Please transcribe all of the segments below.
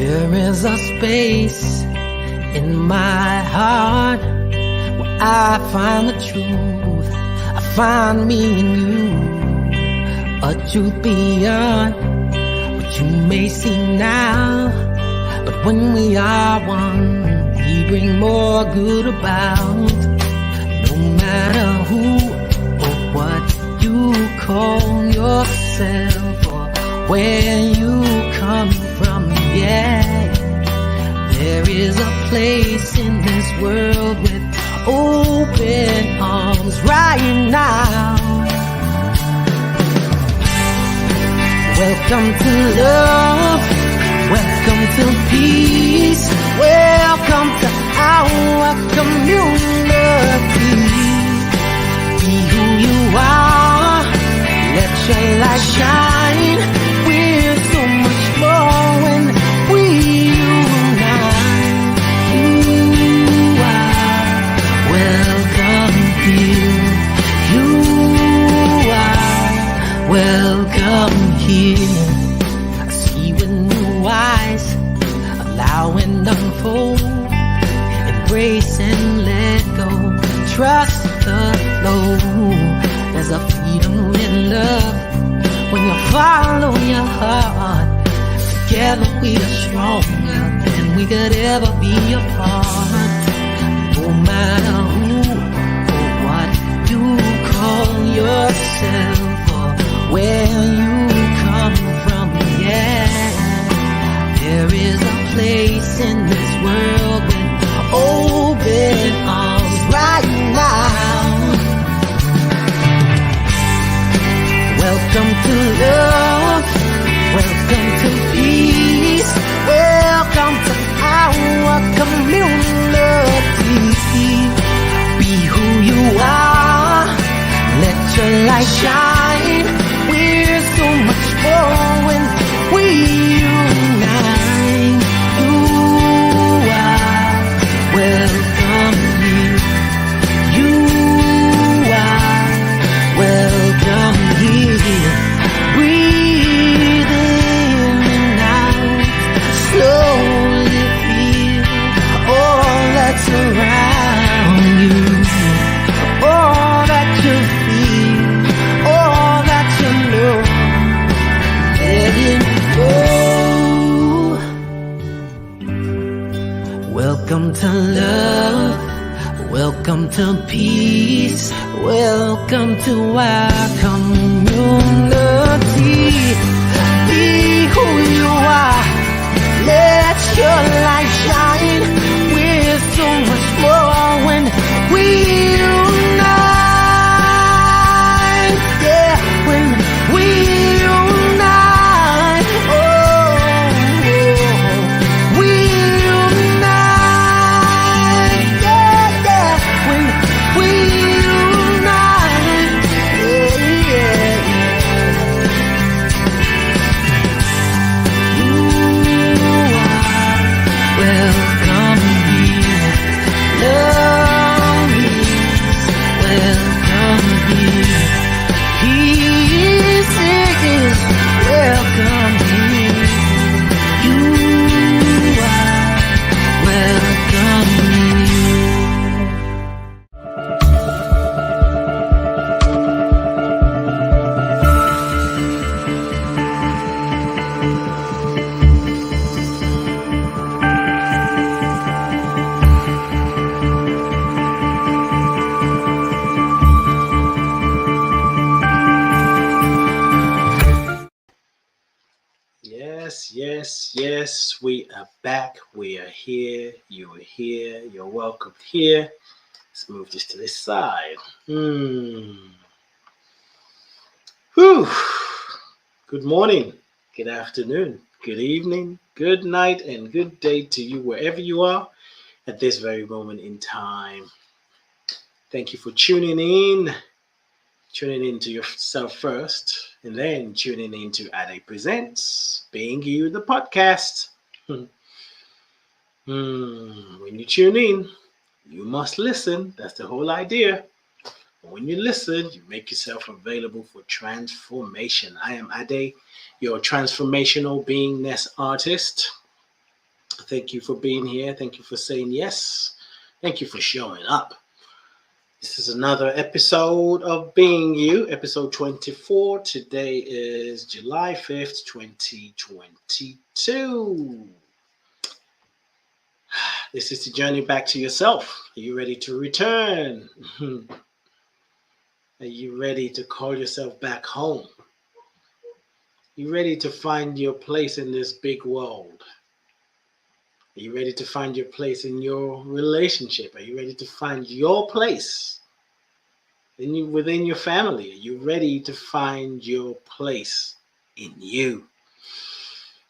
There is a space in my heart where I find the truth. I find me in you, a truth beyond what you may see now. But when we are one, we bring more good about. No matter who or what you call yourself or where you come from, yeah. There is a place in this world with open arms right now. Welcome to love, welcome to peace, welcome to our community. Be who you are, let your light shine. We're so much more when we unite. You are welcome here. You are welcome here. I see with new eyes, allow and unfold, embrace and let go, trust the flow. There's a freedom in love when you follow your heart. Together we are stronger than we could ever be apart. No matter who or what you call yourself or where you come from, yeah. There is a place in this world with open arms right now. Welcome to love, welcome to peace, welcome to our community. Be who you are, let your light shine. We're so much more when we unite. You are welcome here. You are welcome here. Breathe in and out, slowly feel all that's around you, all that you feel, all that you know. Let it go. Welcome to love, welcome to peace, welcome to our community. Be who you are, let your light shine. We're so much more when we unite, yeah, when we unite, oh, we unite, yeah, yeah, when we unite, yeah, yeah. You are welcome here. Love is welcome here. Peace is welcome here. You are welcome here. Yes, we are back. We are here. You are here. You're welcome here. Let's move this to this side. Whew. Good morning, good afternoon, good evening, good night, and good day to you wherever you are at this very moment in time. Thank you for tuning in to yourself first, and then tuning in to Ade Presents, Being You, the podcast. When you tune in, you must listen. That's the whole idea. When you listen, you make yourself available for transformation. I am Ade, your transformational beingness artist. Thank you for being here. Thank you for saying yes. Thank you for showing up. This is another episode of Being You, episode 24. Today is July 5th, 2022. This is the journey back to yourself. Are you ready to return? Are you ready to call yourself back home? Are you ready to find your place in this big world? Are you ready to find your place in your relationship? Are you ready to find your place within your family? Are you ready to find your place in you?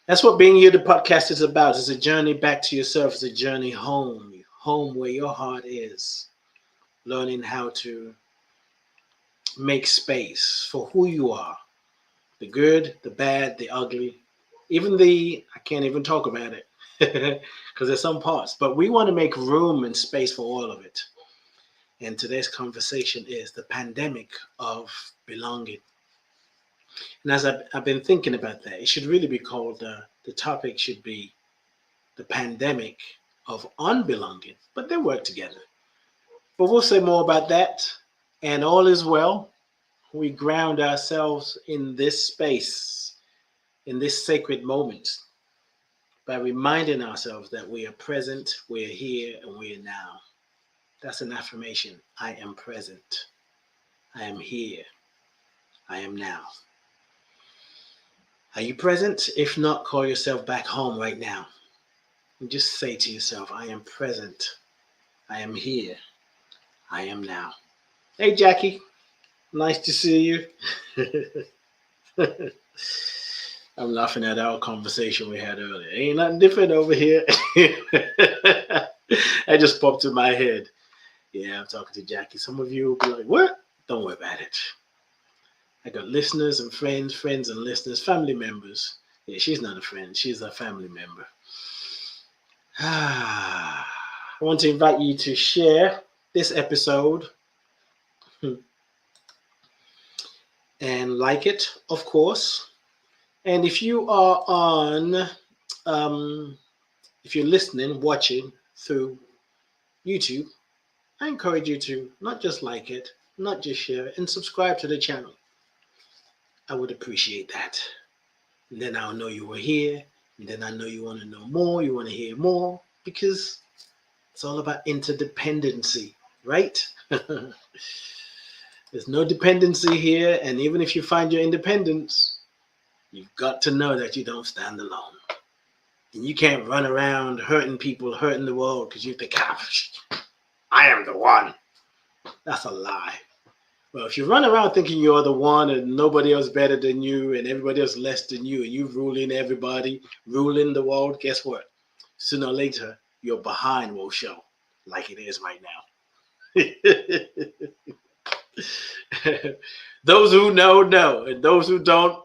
That's what Being You, the podcast, is about. It's a journey back to yourself. It's a journey home, home where your heart is. Learning how to make space for who you are. The good, the bad, the ugly, even I can't even talk about it because there's some parts, but we want to make room and space for all of it. And today's conversation is the pandemic of belonging. And as I've been thinking about that, it should really be called, the topic should be the pandemic of unbelonging, but they work together. But we'll say more about that. And all is well. We ground ourselves in this space, in this sacred moment, by reminding ourselves that we are present, we are here, and we are now. That's an affirmation. I am present. I am here. I am now. Are you present? If not, call yourself back home right now. And just say to yourself, I am present. I am here. I am now. Hey, Jackie. Nice to see you. I'm laughing at our conversation we had earlier. Ain't nothing different over here. That just popped in my head. Yeah, I'm talking to Jackie. Some of you will be like, what? Don't worry about it. I got listeners and friends and listeners, family members. Yeah, she's not a friend. She's a family member. I want to invite you to share this episode and like it, of course. And if you are if you're listening, watching through YouTube, I encourage you to not just like it, not just share it, and subscribe to the channel. I would appreciate that. And then I'll know you were here. And then I know you want to know more, you want to hear more, because it's all about interdependency, right? There's no dependency here. And even if you find your independence, you've got to know that you don't stand alone. And you can't run around hurting people, hurting the world, because you think, I am the one. That's a lie. Well, if you run around thinking you're the one and nobody else better than you and everybody else less than you, and you ruling everybody, ruling the world, guess what? Sooner or later, your behind will show like it is right now. Those who know, know. And those who don't,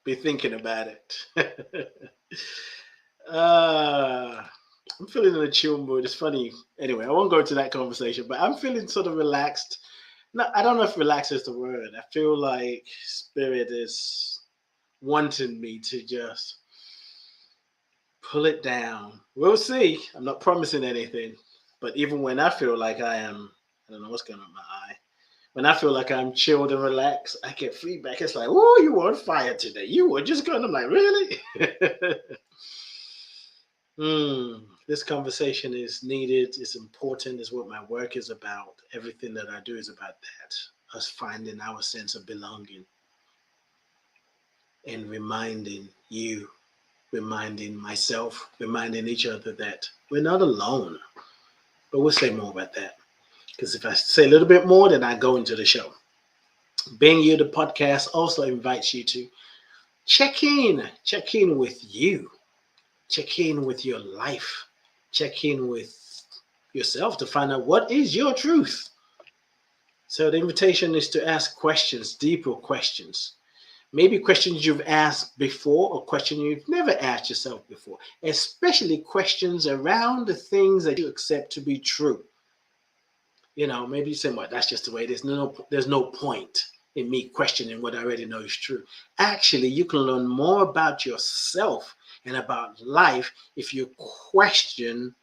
be thinking about it. I'm feeling in a chill mood. It's funny. Anyway, I won't go into that conversation, but I'm feeling sort of relaxed. No, I don't know if relax is the word. I feel like spirit is wanting me to just pull it down. We'll see. I'm not promising anything. But even when I feel like I don't know what's going on with my eye. When I feel like I'm chilled and relaxed, I get feedback. It's like, oh, you were on fire today. You were just going. I'm like, really? This conversation is needed. It's important. It's what my work is about. Everything that I do is about that. Us finding our sense of belonging and reminding you, reminding myself, reminding each other that we're not alone. But we'll say more about that. Because if I say a little bit more, then I go into the show. Being You, the podcast, also invites you to check in with you. Check in with your life. Check in with yourself to find out what is your truth. So the invitation is to ask questions, deeper questions. Maybe questions you've asked before or questions you've never asked yourself before. Especially questions around the things that you accept to be true. You know, maybe you say, well, that's just the way it is. No, there's no point in me questioning what I already know is true. Actually, you can learn more about yourself and about life if you question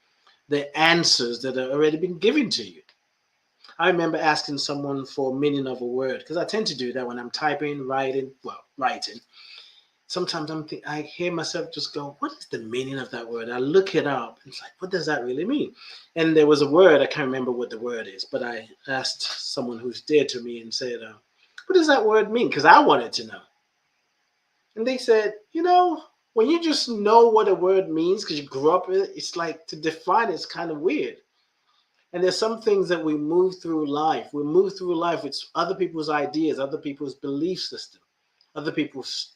the answers that have already been given to you. I remember asking someone for a meaning of a word because I tend to do that when I'm typing, writing. Sometimes I hear myself just go, "What is the meaning of that word?" I look it up. And it's like, what does that really mean? And there was a word, I can't remember what the word is, but I asked someone who's dear to me and said, "What does that word mean?" Because I wanted to know. And they said, when you just know what a word means because you grew up with it, it's like to define it's kind of weird. And there's some things that we move through life. We move through life with other people's ideas, other people's belief system, other people's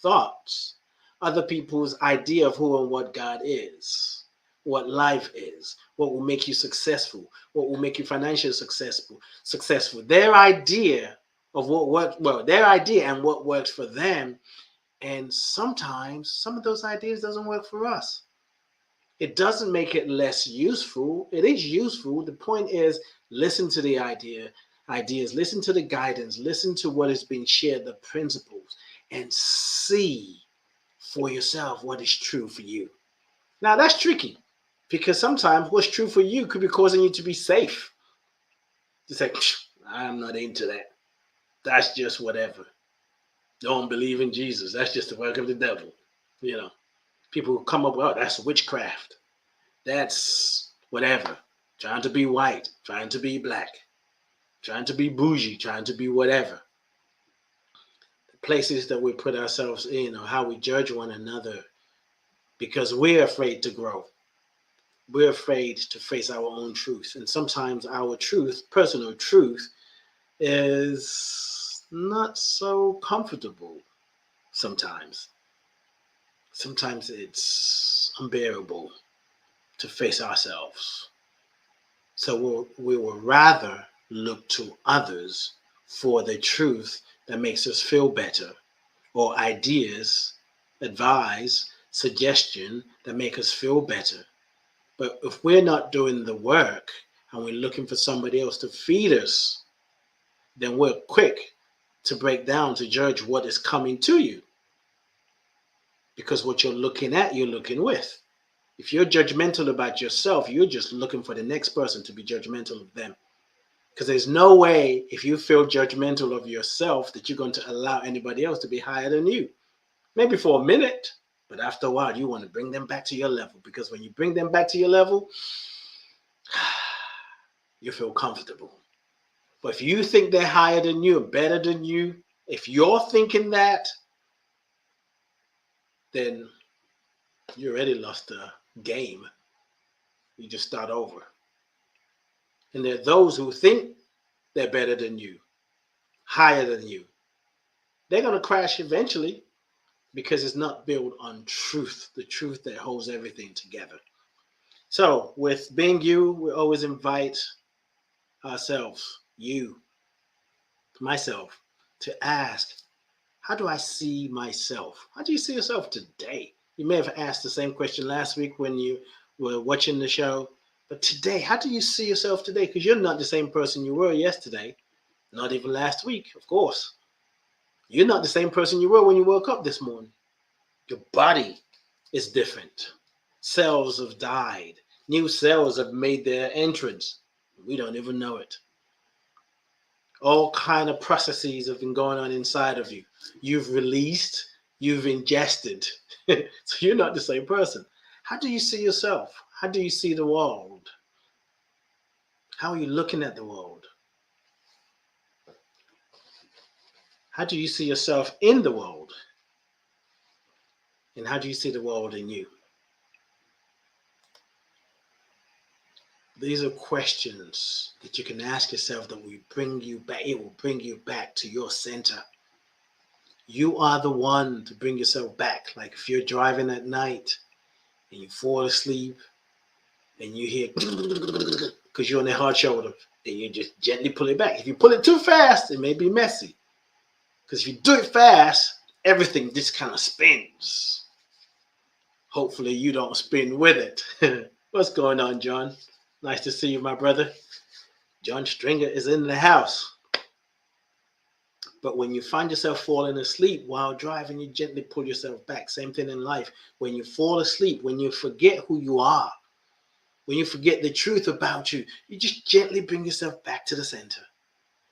thoughts, other people's idea of who and what God is, what life is, what will make you successful, what will make you financially successful. Their idea of what works, their idea and what works for them. And sometimes some of those ideas doesn't work for us. It doesn't make it less useful. It is useful. The point is, listen to the ideas, listen to the guidance, listen to what is being shared, the principles, and see for yourself what is true for you. Now, that's tricky because sometimes what's true for you could be causing you to be safe. Just like, I'm not into that. That's just whatever. Don't believe in Jesus. That's just the work of the devil. People come up with, oh, that's witchcraft. That's whatever. Trying to be white, trying to be black, trying to be bougie, trying to be whatever. The places that we put ourselves in or how we judge one another because we're afraid to grow. We're afraid to face our own truth. And sometimes our truth, personal truth, is not so comfortable sometimes. Sometimes it's unbearable to face ourselves. So we will rather look to others for the truth that makes us feel better, or ideas, advice, suggestion that make us feel better. But if we're not doing the work and we're looking for somebody else to feed us, then we're quick to break down, to judge what is coming to you. Because what you're looking at, you're looking with. If you're judgmental about yourself, you're just looking for the next person to be judgmental of them. Because there's no way, if you feel judgmental of yourself, that you're going to allow anybody else to be higher than you. Maybe for a minute, but after a while, you want to bring them back to your level. Because when you bring them back to your level, you feel comfortable. But if you think they're higher than you and better than you, if you're thinking that, then you already lost the game. You just start over. And there are those who think they're better than you, higher than you. They're going to crash eventually because it's not built on truth, the truth that holds everything together. So with being you, we always invite ourselves, you, myself, to ask, how do I see myself? How do you see yourself today? You may have asked the same question last week when you were watching the show, but today, how do you see yourself today? Because you're not the same person you were yesterday, not even last week, of course. You're not the same person you were when you woke up this morning. Your body is different. Cells have died. New cells have made their entrance. We don't even know it. All kind of processes have been going on inside of you. You've released, you've ingested. So you're not the same person. How do you see yourself? How do you see the world? How are you looking at the world? How do you see yourself in the world? And how do you see the world in you? These are questions that you can ask yourself that will bring you back. It will bring you back to your center. You are the one to bring yourself back. Like if you're driving at night and you fall asleep and you hear because you're on the hard shoulder, and you just gently pull it back. If you pull it too fast, it may be messy. Because if you do it fast, everything just kind of spins. Hopefully you don't spin with it. What's going on, John? Nice to see you, my brother. John Stringer is in the house. But when you find yourself falling asleep while driving, you gently pull yourself back. Same thing in life. When you fall asleep, when you forget who you are, when you forget the truth about you, you just gently bring yourself back to the center.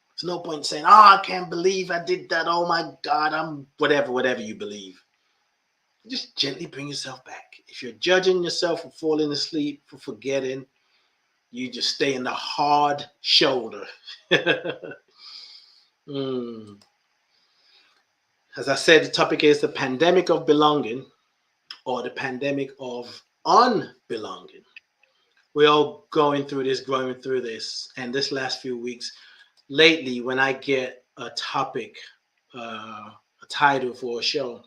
There's no point in saying, oh, I can't believe I did that. Oh my God, I'm whatever you believe. Just gently bring yourself back. If you're judging yourself for falling asleep, for forgetting, you just stay in the hard shoulder. As I said, the topic is the pandemic of belonging or the pandemic of unbelonging. We're all going through this, and this last few weeks, lately, when I get a topic, a title for a show,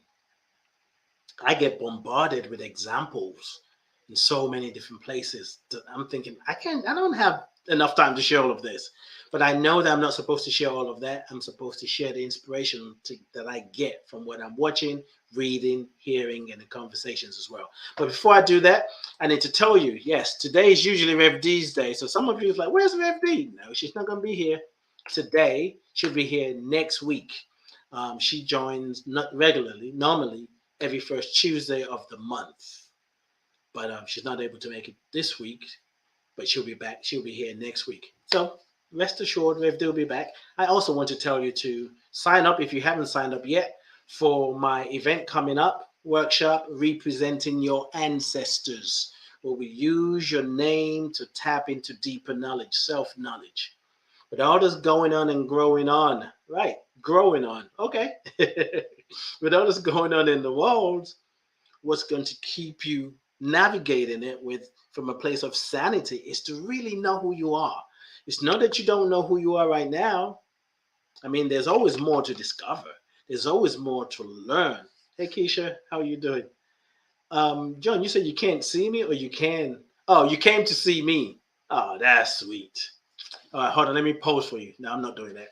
I get bombarded with examples in so many different places that I'm thinking, I don't have enough time to share all of this. But I know that I'm not supposed to share all of that. I'm supposed to share the inspiration that I get from what I'm watching, reading, hearing, and the conversations as well. But before I do that, I need to tell you, yes, today is usually Rev D's day. So some of you are like, where's Rev D? No, she's not going to be here today. She'll be here next week. She joins not regularly, normally every first Tuesday of the month. But she's not able to make it this week, but she'll be back. She'll be here next week. So rest assured, Rev D will be back. I also want to tell you to sign up if you haven't signed up yet for my event coming up, workshop, Representing Your Ancestors, where we use your name to tap into deeper knowledge, self-knowledge. With all this going on and growing on, right, growing on, okay. With all this going on in the world, what's going to keep you navigating it from a place of sanity is to really know who you are. It's not that you don't know who you are right now. I mean, there's always more to discover. There's always more to learn. Hey, Keisha, how are you doing? John, you said you can't see me, or you can? Oh, you came to see me. Oh, that's sweet. All right, hold on. Let me pose for you. No, I'm not doing that.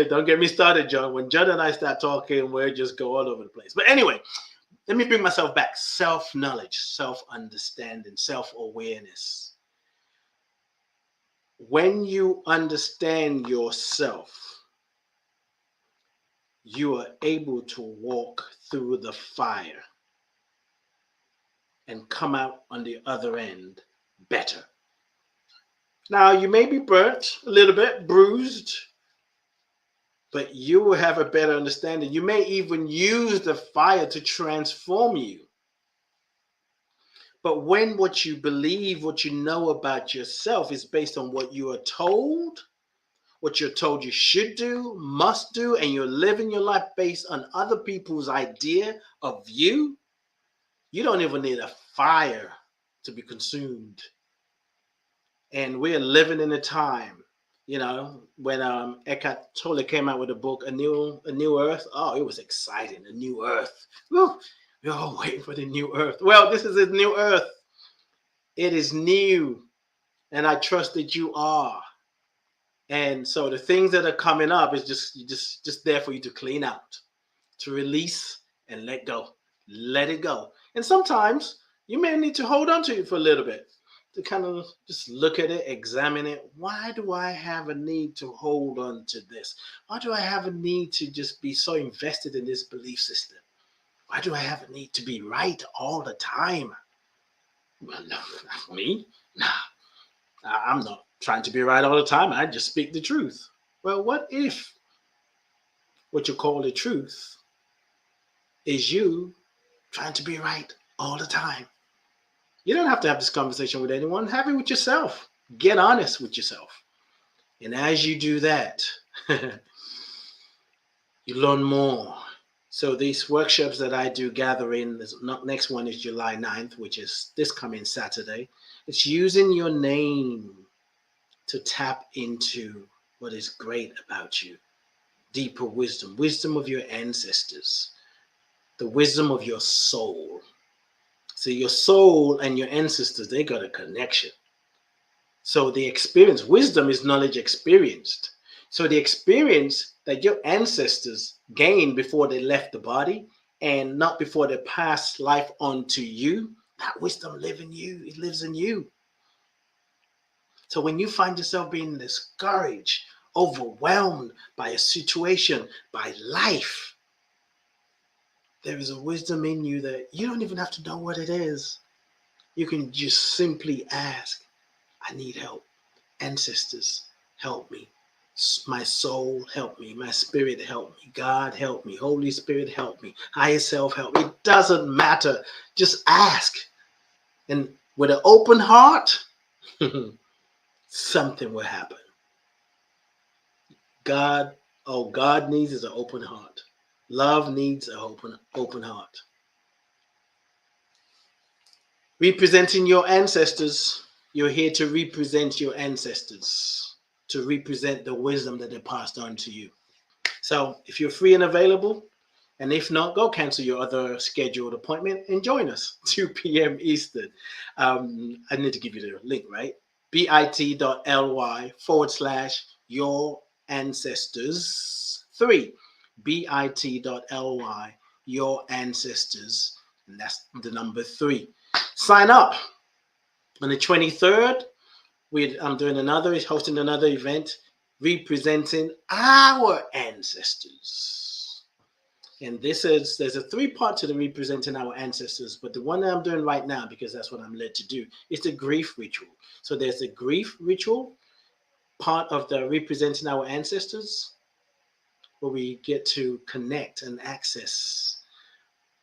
Don't get me started, John. When John and I start talking, we'll just go all over the place. But anyway, let me bring myself back. Self-knowledge, self-understanding, self-awareness. When you understand yourself, you are able to walk through the fire and come out on the other end better. Now, you may be burnt a little bit, bruised, but you will have a better understanding. You may even use the fire to transform you. But when what you believe, what you know about yourself is based on what you are told, what you're told you should do, must do, and you're living your life based on other people's idea of you, you don't even need a fire to be consumed. And we're living in a time, when Eckhart Tolle came out with a book, A New Earth. Oh, it was exciting, A New Earth. Woo! We're all waiting for the new earth. Well, this is a new earth. It is new, and I trust that you are. And so the things that are coming up is just there for you to clean out, to release and let go. Let it go. And sometimes you may need to hold on to it for a little bit, to kind of just look at it, examine it. Why do I have a need to hold on to this? Why do I have a need to just be so invested in this belief system? Why do I have a need to be right all the time? Well, no, not me. Nah, I'm not trying to be right all the time. I just speak the truth. Well, what if what you call the truth is you trying to be right all the time? You don't have to have this conversation with anyone. Have it with yourself. Get honest with yourself. And as you do that, you learn more. So these workshops that I do gathering, next one is July 9th, which is this coming Saturday. It's using your name to tap into what is great about you. Deeper wisdom, wisdom of your ancestors, the wisdom of your soul. So your soul and your ancestors, they got a connection. So the experience, wisdom is knowledge experienced. So the experience that your ancestors gained before they left the body and not before they passed life on to you, that wisdom lives in you. It lives in you. So when you find yourself being discouraged, overwhelmed by a situation, by life, there is a wisdom in you that you don't even have to know what it is. You can just simply ask, I need help. Ancestors, help me. My soul, help me. My spirit, help me. God, help me. Holy Spirit, help me. Higher self, help me. It doesn't matter. Just ask. And with an open heart, something will happen. God needs is an open heart. Love needs an open heart. Representing your ancestors, you're here to represent your ancestors, to represent the wisdom that they passed on to you. So if you're free and available, and if not, go cancel your other scheduled appointment and join us, 2 p.m. Eastern. I need to give you the link, right? bit.ly/your ancestors 3. bit.ly your ancestors, and that's the number 3. Sign up. On the 23rd, I'm hosting another event representing our ancestors. And there's a 3-part to the representing our ancestors, but the one that I'm doing right now, because that's what I'm led to do, is the grief ritual. So there's the grief ritual part of the representing our ancestors, where we get to connect and access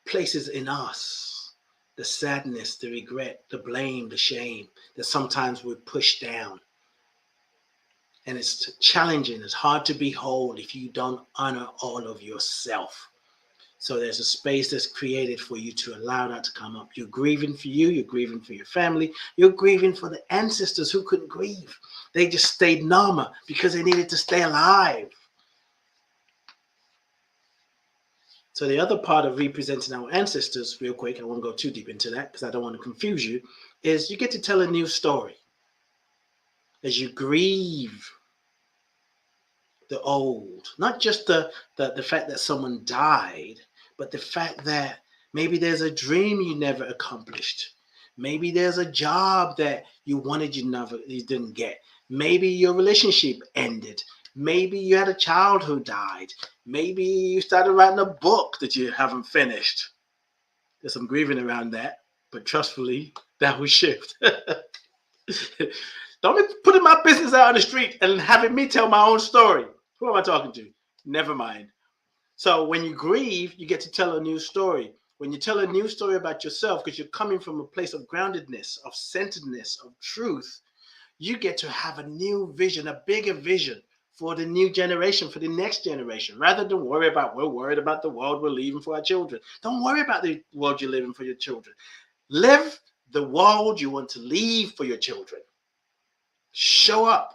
places in us, the sadness, the regret, the blame, the shame that sometimes we push down. And it's challenging. It's hard to be whole if you don't honor all of yourself. So there's a space that's created for you to allow that to come up. You're grieving for you. You're grieving for your family. You're grieving for the ancestors who couldn't grieve. They just stayed normal because they needed to stay alive. So the other part of representing our ancestors, real quick, I won't go too deep into that because I don't want to confuse you, is you get to tell a new story as you grieve the old, not just the fact that someone died, but the fact that maybe there's a dream you never accomplished. Maybe there's a job that you wanted you didn't get. Maybe your relationship ended. Maybe you had a child who died. Maybe you started writing a book that you haven't finished. There's some grieving around that, but trustfully, that will shift. Don't be putting my business out on the street and having me tell my own story. Who am I talking to? Never mind. So when you grieve, you get to tell a new story. When you tell a new story about yourself, because you're coming from a place of groundedness, of centeredness, of truth, you get to have a new vision, a bigger vision for the new generation, for the next generation. Rather than we're worried about the world we're leaving for our children. Don't worry about the world you're living for your children. Live the world you want to leave for your children. Show up.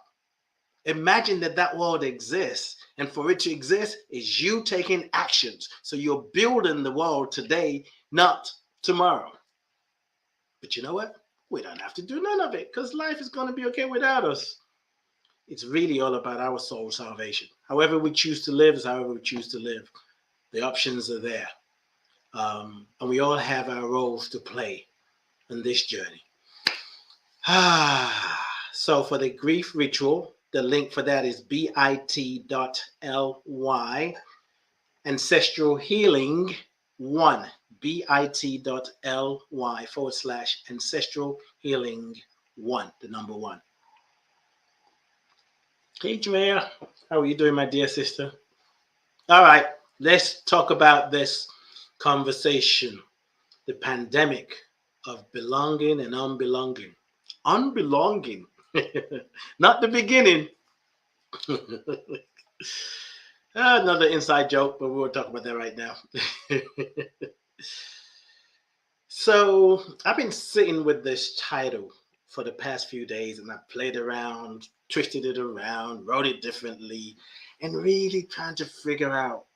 Imagine that world exists, and for it to exist is you taking actions. So you're building the world today, not tomorrow. But you know what? We don't have to do none of it because life is going to be okay without us. It's really all about our soul salvation. However we choose to live is however we choose to live. The options are there. And we all have our roles to play in this journey. So for the grief ritual, the link for that is bit.ly ancestral healing 1. bit.ly/ancestral healing 1, the number 1. Hey, Drea, how are you doing, my dear sister? All right, let's talk about this conversation, the pandemic of belonging and unbelonging. Unbelonging, not the beginning. Another inside joke, but we won't talk about that right now. So I've been sitting with this title for the past few days, and I played around, twisted it around, wrote it differently, and really trying to figure out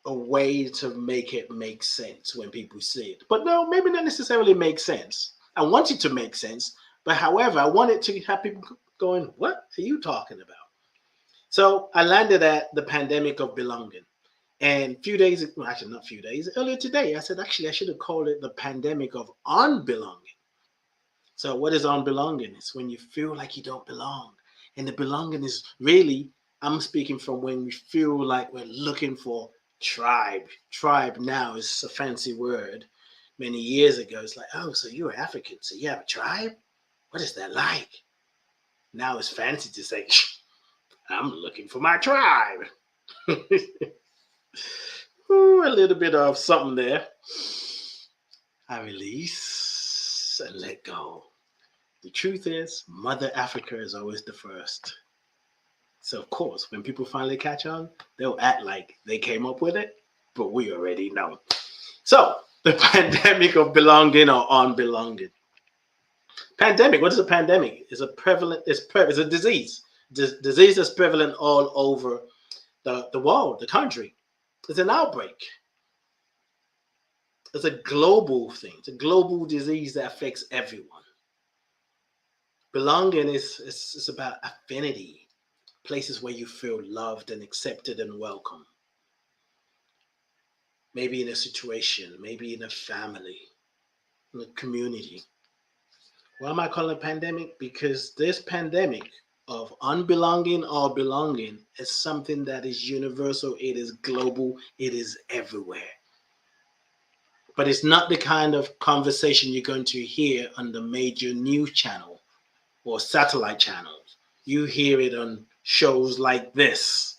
a way to make it make sense when people see it. But no, maybe not necessarily make sense. I want it to make sense, but however, I want it to have people going, what are you talking about? So I landed at the pandemic of belonging. And earlier today, I said, actually, I should have called it the pandemic of unbelonging. So what is unbelonging? It's when you feel like you don't belong. And the belonging is really, I'm speaking from when we feel like we're looking for tribe. Tribe now is a fancy word. Many years ago, it's like, oh, so you're African, so you have a tribe? What is that like? Now it's fancy to say, I'm looking for my tribe. Ooh, a little bit of something there. I release and let go. The truth is, Mother Africa is always the first. So, of course, when people finally catch on, they'll act like they came up with it, but we already know. So, the pandemic of belonging or unbelonging. Pandemic, what is a pandemic? It's it's a disease. Disease is prevalent all over the world, the country. It's an outbreak. It's a global thing. It's a global disease that affects everyone. Belonging is about affinity, places where you feel loved and accepted and welcome. Maybe in a situation, maybe in a family, in a community. Why am I calling it pandemic? Because this pandemic of unbelonging or belonging is something that is universal, it is global, it is everywhere. But it's not the kind of conversation you're going to hear on the major news channel or satellite channels. You hear it on shows like this.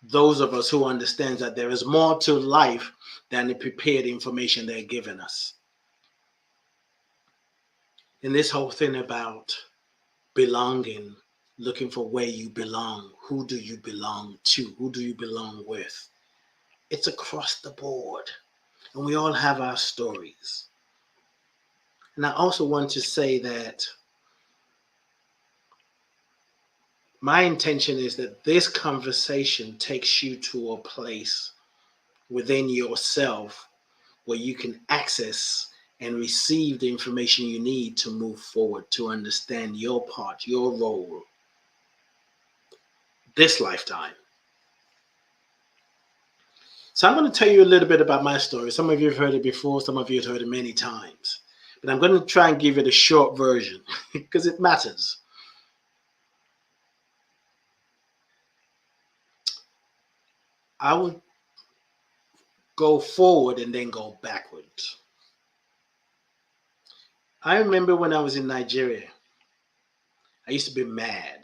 Those of us who understand that there is more to life than the prepared information they're giving us. And this whole thing about belonging, looking for where you belong, who do you belong to, who do you belong with? It's across the board. And we all have our stories. And I also want to say that my intention is that this conversation takes you to a place within yourself where you can access and receive the information you need to move forward, to understand your part, your role, this lifetime. So I'm going to tell you a little bit about my story. Some of you have heard it before, some of you have heard it many times. But I'm going to try and give it a short version because it matters. I would go forward and then go backwards. I remember when I was in Nigeria, I used to be mad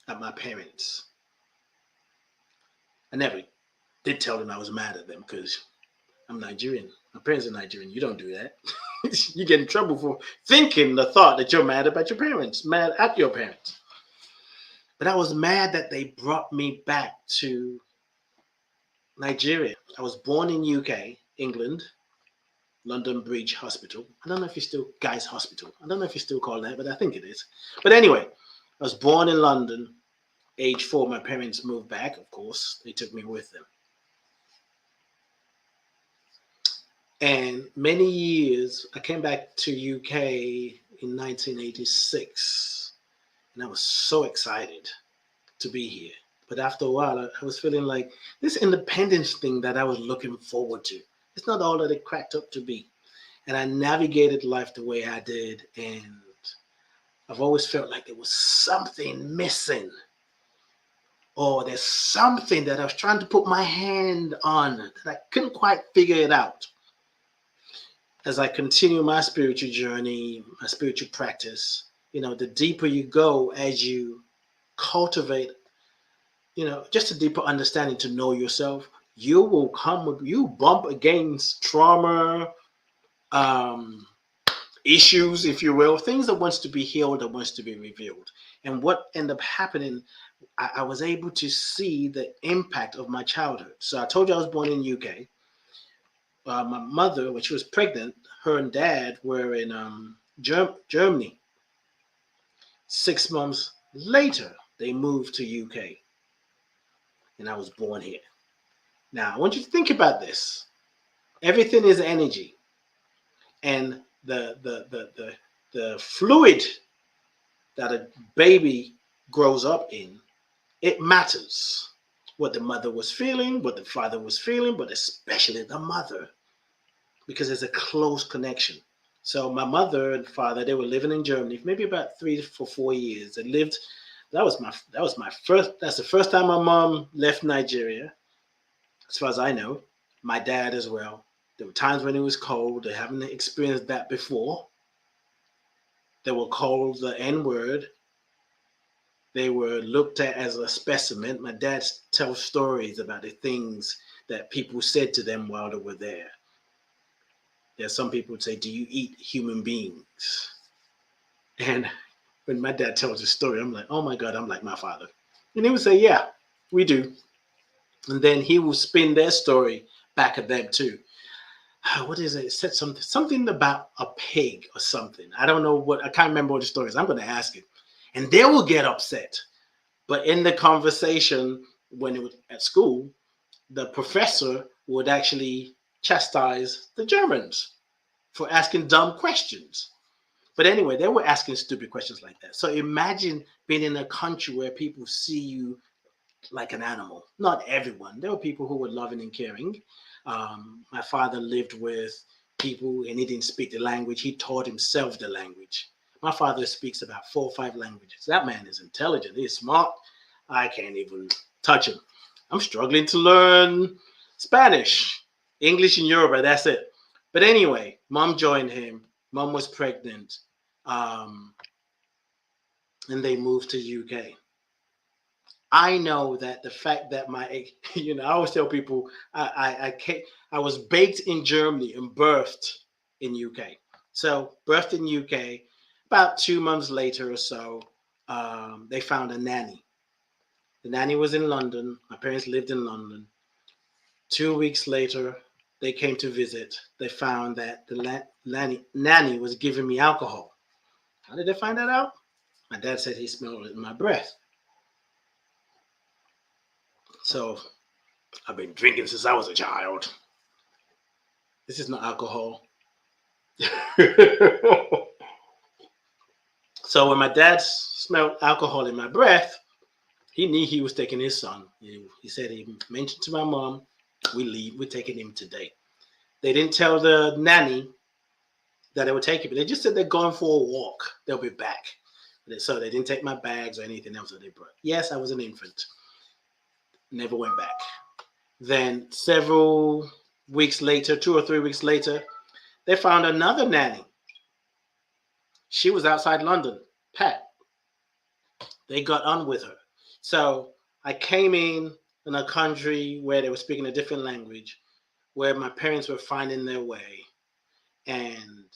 at my parents. I never did tell them I was mad at them because I'm Nigerian. My parents are Nigerian. You don't do that. You get in trouble for thinking the thought that you're mad about your parents, mad at your parents. But I was mad that they brought me back to Nigeria. I was born in UK, England, London Bridge Hospital. I don't know if it's still Guy's Hospital. I don't know if it's still called that, but I think it is. But anyway, I was born in London. Age 4, my parents moved back, of course. They took me with them. And many years, I came back to UK in 1986. And I was so excited to be here. But after a while, I was feeling like this independence thing that I was looking forward to, it's not all that it cracked up to be. And I navigated life the way I did. And I've always felt like there was something missing. Or there's something that I was trying to put my hand on that I couldn't quite figure it out. As I continue my spiritual journey, my spiritual practice, the deeper you go as you cultivate, just a deeper understanding to know yourself, you bump against trauma, issues, if you will, things that wants to be healed, that wants to be revealed. And what ended up happening, I was able to see the impact of my childhood. So I told you I was born in UK. My mother, when she was pregnant, her and dad were in Germany. 6 months later, they moved to UK. And I was born here. Now, I want you to think about this. Everything is energy. And the fluid that a baby grows up in, it matters what the mother was feeling, what the father was feeling, but especially the mother, because there's a close connection. So my mother and father, they were living in Germany for maybe about 3 to 4 years. They lived That's the first time my mom left Nigeria, as far as I know. My dad as well. There were times when it was cold. They haven't experienced that before. They were called the N word. They were looked at as a specimen. My dad tells stories about the things that people said to them while they were there. There's some people who say, "Do you eat human beings?" And when my dad tells a story, I'm like, "Oh my God, I'm like my father." And he would say, "Yeah, we do." And then he will spin their story back at them too. What is it? It said something about a pig or something. I don't know what. I can't remember what the story is. I'm going to ask him, and they will get upset. But in the conversation when it was at school, the professor would actually chastise the Germans for asking dumb questions. But anyway, they were asking stupid questions like that. So imagine being in a country where people see you like an animal. Not everyone. There were people who were loving and caring. My father lived with people and he didn't speak the language. He taught himself the language. My father speaks about 4 or 5 languages. That man is intelligent. He's smart. I can't even touch him. I'm struggling to learn Spanish, English, and Yoruba. That's it. But anyway, mom joined him. Mom was pregnant. Um, and they moved to UK. I know that the fact that I always tell people I was baked in Germany and birthed in UK. So birthed in UK. About 2 months later or so, they found a nanny. The nanny was in London. My parents lived in London. 2 weeks later, they came to visit. They found that the nanny was giving me alcohol. How did they find that out? My dad said he smelled it in my breath. So I've been drinking since I was a child. This is not alcohol. So when my dad smelled alcohol in my breath, he knew he was taking his son. He said he mentioned to my mom, "We leave. We're taking him today." They didn't tell the nanny that they were taking him. They just said they're going for a walk. They'll be back. So they didn't take my bags or anything else that they brought. Yes, I was an infant. Never went back. Then several weeks later, 2 or 3 weeks later, they found another nanny. She was outside London, Pat. They got on with her. So I came in a country where they were speaking a different language, where my parents were finding their way, and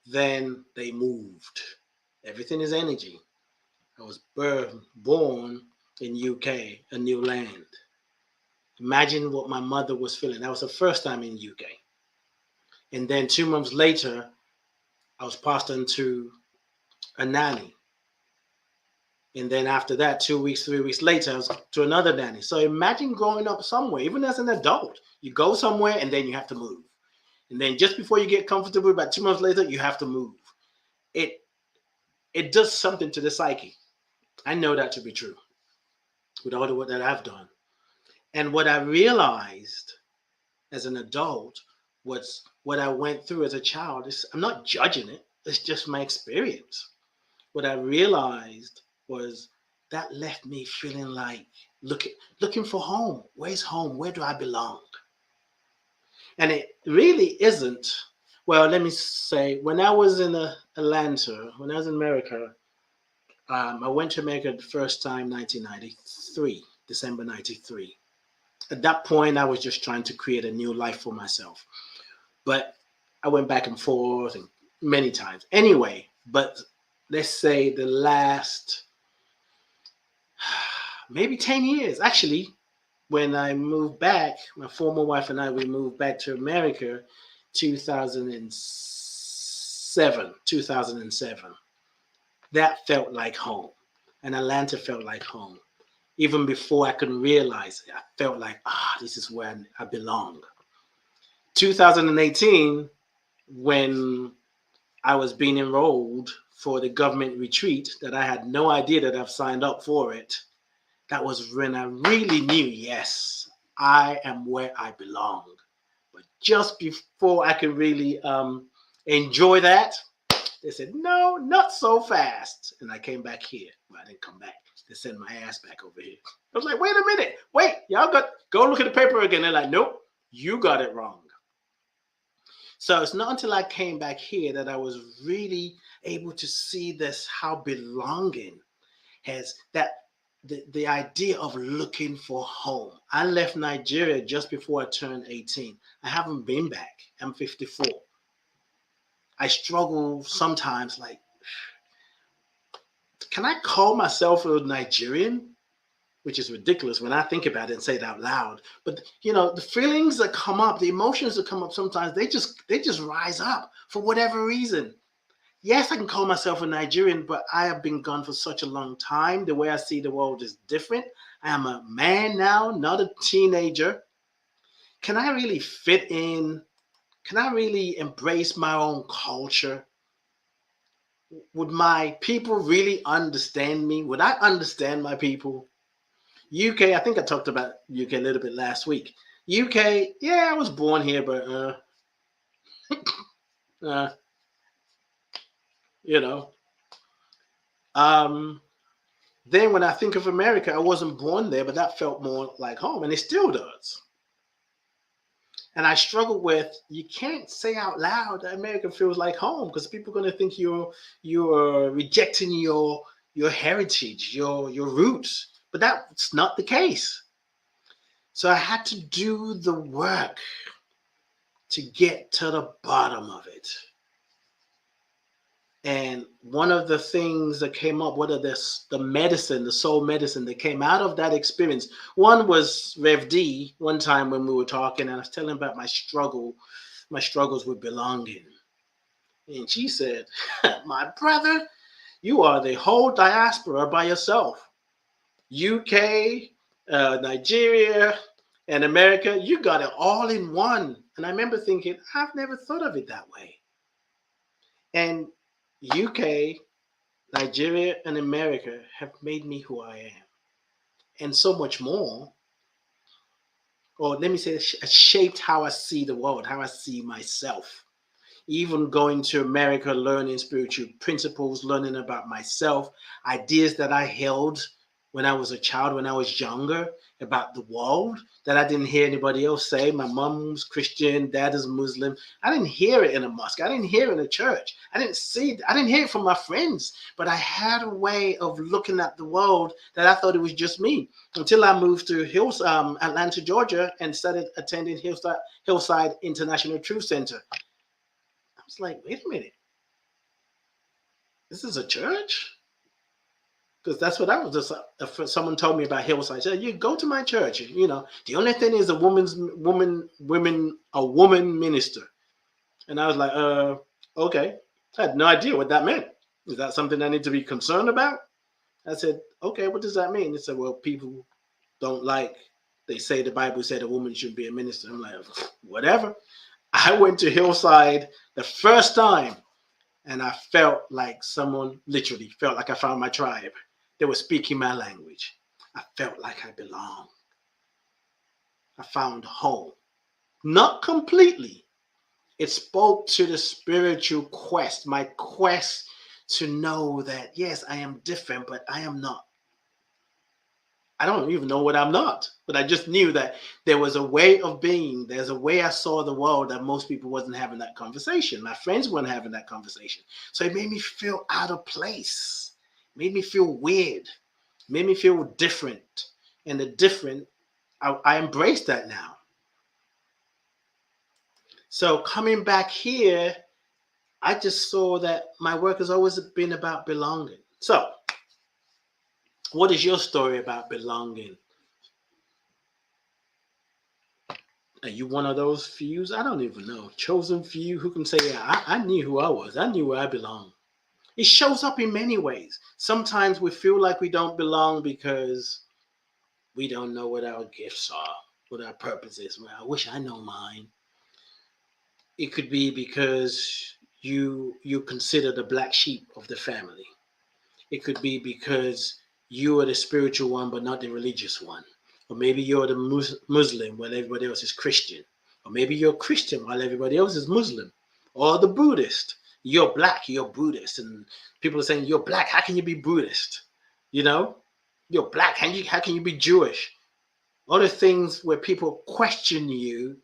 then they moved. Everything is energy. I was born in UK, a new land. Imagine what my mother was feeling. That was the first time in UK. And then 2 months later, I was passed on to a nanny. And then after that, 2 weeks, 3 weeks later, I was to another nanny. So imagine growing up somewhere, even as an adult. You go somewhere and then you have to move. And then just before you get comfortable, about 2 months later, you have to move. It does something to the psyche. I know that to be true with all the work that I've done. And what I realized as an adult was what I went through as a child. I'm not judging it. It's just my experience. What I realized was that left me feeling like looking for home. Where's home? Where do I belong? And it really isn't. Well, let me say, when I was in Atlanta, when I was in America, I went to America the first time, 1993, December 93. At that point, I was just trying to create a new life for myself. But I went back and forth and many times. Anyway, but let's say the last maybe 10 years, actually, when I moved back, my former wife and I, we moved back to America 2007. That felt like home. And Atlanta felt like home. Even before I could realize it, I felt like, this is where I belong. 2018, when I was being enrolled for the government retreat that I had no idea that I've signed up for it, that was when I really knew, yes, I am where I belong. But just before I could really enjoy that, they said, no, not so fast. And I came back here. Well, I didn't come back. They sent my ass back over here. I was like, wait a minute. Wait, y'all go look at the paper again. They're like, nope, you got it wrong. So it's not until I came back here that I was really able to see this, how belonging has that the idea of looking for home. I left Nigeria just before I turned 18. I haven't been back. I'm 54. I struggle sometimes, like, can I call myself a Nigerian? Which is ridiculous when I think about it and say it out loud. But the feelings that come up, the emotions that come up sometimes, they just rise up for whatever reason. Yes, I can call myself a Nigerian, but I have been gone for such a long time. The way I see the world is different. I am a man now, not a teenager. Can I really fit in? Can I really embrace my own culture? Would my people really understand me? Would I understand my people? UK, I think I talked about UK a little bit last week. UK, yeah, I was born here, but you know. Then when I think of America, I wasn't born there, but that felt more like home, and it still does. And I struggle with, you can't say out loud that America feels like home, because people are going to think you're rejecting your heritage, your roots. But that's not the case. So I had to do the work to get to the bottom of it. And one of the things that came up, the medicine, the soul medicine that came out of that experience, one was Rev D, one time when we were talking, and I was telling about my struggles with belonging. And she said, my brother, you are the whole diaspora by yourself. UK, Nigeria, and America, you got it all in one. And I remember thinking, I've never thought of it that way. And UK, Nigeria, and America have made me who I am. And so much more. Or let me say, it shaped how I see the world, how I see myself. Even going to America, learning spiritual principles, learning about myself, ideas that I held when I was a child, when I was younger, about the world that I didn't hear anybody else say. My mom's Christian, dad is Muslim. I didn't hear it in a mosque. I didn't hear it in a church. I didn't hear it from my friends. But I had a way of looking at the world that I thought it was just me, until I moved to Atlanta, Georgia, and started attending Hillside International Truth Center. I was like, wait a minute. This is a church? Because that's what I was just. Someone told me about Hillside. Said, you go to my church. The only thing is a woman minister. And I was like, okay. I had no idea what that meant. Is that something I need to be concerned about? I said, okay, what does that mean? They said, well, people don't like. They say the Bible said a woman should be a minister. I'm like, whatever. I went to Hillside the first time, and I felt like literally felt like I found my tribe. They were speaking my language. I felt like I belonged. I found home. Not completely. It spoke to the spiritual quest, my quest to know that, yes, I am different, but I am not. I don't even know what I'm not, but I just knew that there was a way of being. There's a way I saw the world that most people wasn't having that conversation. My friends weren't having that conversation. So it made me feel out of place. It made me feel weird. It made me feel different. And the different, I embrace that now. So coming back here, I just saw that my work has always been about belonging. So what is your story about belonging? Are you one of those few? I don't even know. Chosen few who can say, yeah, I knew who I was. I knew where I belonged. It shows up in many ways. Sometimes we feel like we don't belong because we don't know what our gifts are, what our purpose is. Well, I wish I know mine. It could be because you consider the black sheep of the family. It could be because you are the spiritual one, but not the religious one. Or maybe you're the Muslim while everybody else is Christian. Or maybe you're Christian while everybody else is Muslim. Or the Buddhist. You're black, you're Buddhist. And people are saying, you're black, how can you be Buddhist? You're black. How can you be Jewish? All the things where people questioning you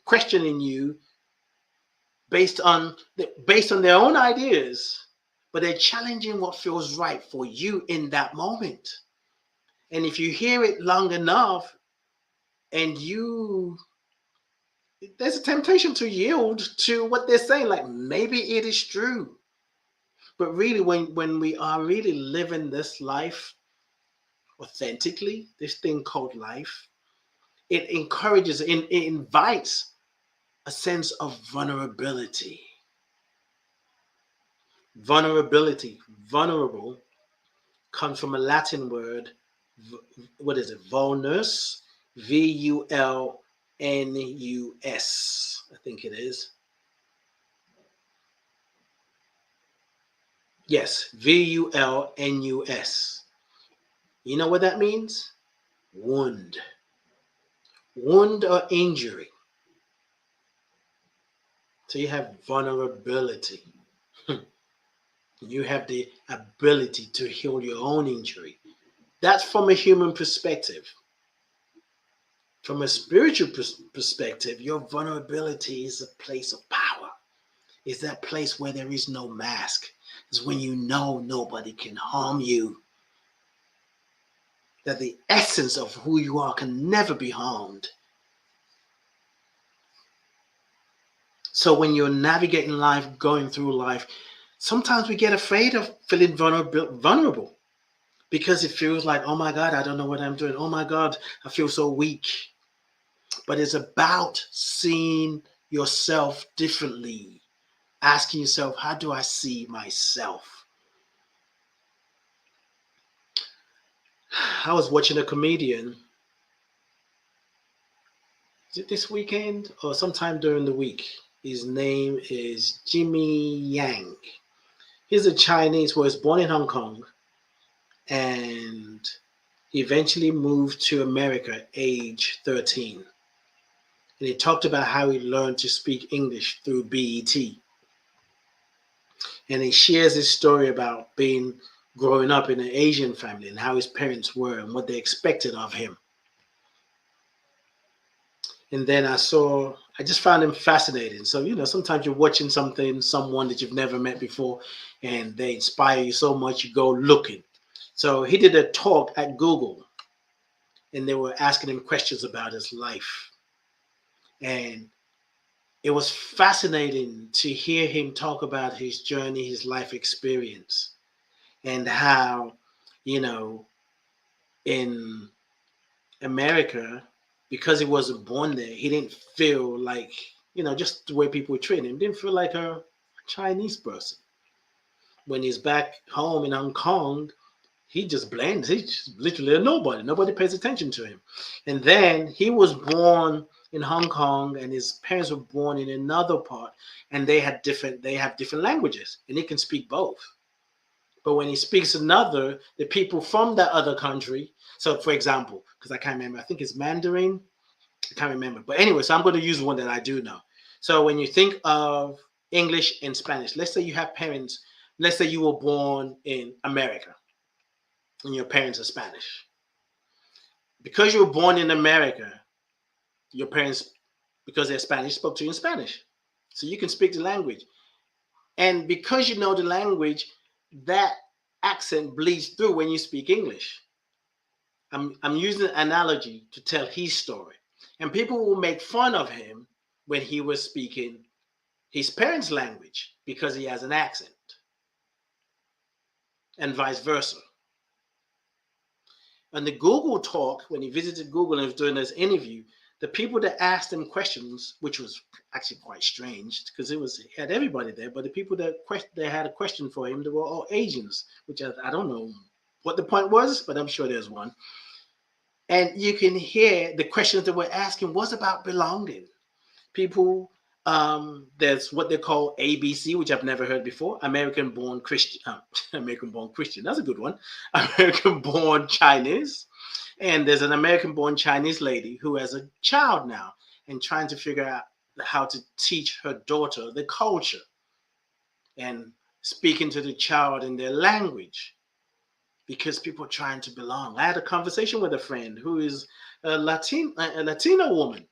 based on their own ideas, but they're challenging what feels right for you in that moment. And if you hear it long enough, and there's a temptation to yield to what they're saying, like maybe it is true. But really, when we are really living this life authentically, this thing called life, it encourages, it invites a sense of vulnerability. Vulnerable, comes from a Latin word. What is it? Vulnus, VULNUS. I think it is. Yes, VULNUS. You know what that means? Wound. Wound or injury. So you have vulnerability. You have the ability to heal your own injury. That's from a human perspective. From a spiritual perspective, your vulnerability is a place of power. It's that place where there is no mask. It's when you know nobody can harm you. That the essence of who you are can never be harmed. So when you're navigating life, going through life, sometimes we get afraid of feeling vulnerable because it feels like, oh my God, I don't know what I'm doing. Oh my God, I feel so weak. But it's about seeing yourself differently, asking yourself, how do I see myself? I was watching a comedian. Is it this weekend or sometime during the week? His name is Jimmy Yang. He's a Chinese who was born in Hong Kong and eventually moved to America at age 13. And he talked about how he learned to speak English through BET. And he shares his story about growing up in an Asian family and how his parents were and what they expected of him. And then I just found him fascinating. So, sometimes you're watching someone that you've never met before, and they inspire you so much, you go looking. So he did a talk at Google, and they were asking him questions about his life. And it was fascinating to hear him talk about his journey, his life experience, and how, in America, because he wasn't born there, he didn't feel like, just the way people treat him, didn't feel like a Chinese person. When he's back home in Hong Kong, he just blends. He's just literally a nobody. Nobody pays attention to him. And then he was born in Hong Kong, and his parents were born in another part, and they have different languages, and he can speak both. But when he speaks the people from that other country, so for example, because I can't remember, I think it's Mandarin. I can't remember. But anyway, so I'm going to use one that I do know. So when you think of English and Spanish, let's say you have parents, let's say you were born in America and your parents are Spanish. Because you were born in America, your parents, because they're Spanish, spoke to you in Spanish. So you can speak the language. And because you know the language, that accent bleeds through when you speak English. I'm using an analogy to tell his story. And people will make fun of him when he was speaking his parents' language because he has an accent, and vice versa. On the Google talk, when he visited Google and was doing this interview, the people that asked him questions, which was actually quite strange because he had everybody there, but the people that had a question for him, they were all Asians, which I don't know what the point was, but I'm sure there's one. And you can hear the questions that we're asking was about belonging. People, there's what they call ABC, which I've never heard before. American-born Christian. American-born Christian. That's a good one. American-born Chinese. And there's an American-born Chinese lady who has a child now and trying to figure out how to teach her daughter the culture and speaking to the child in their language. because people are trying to belong. I had a conversation with a friend who is a Latina woman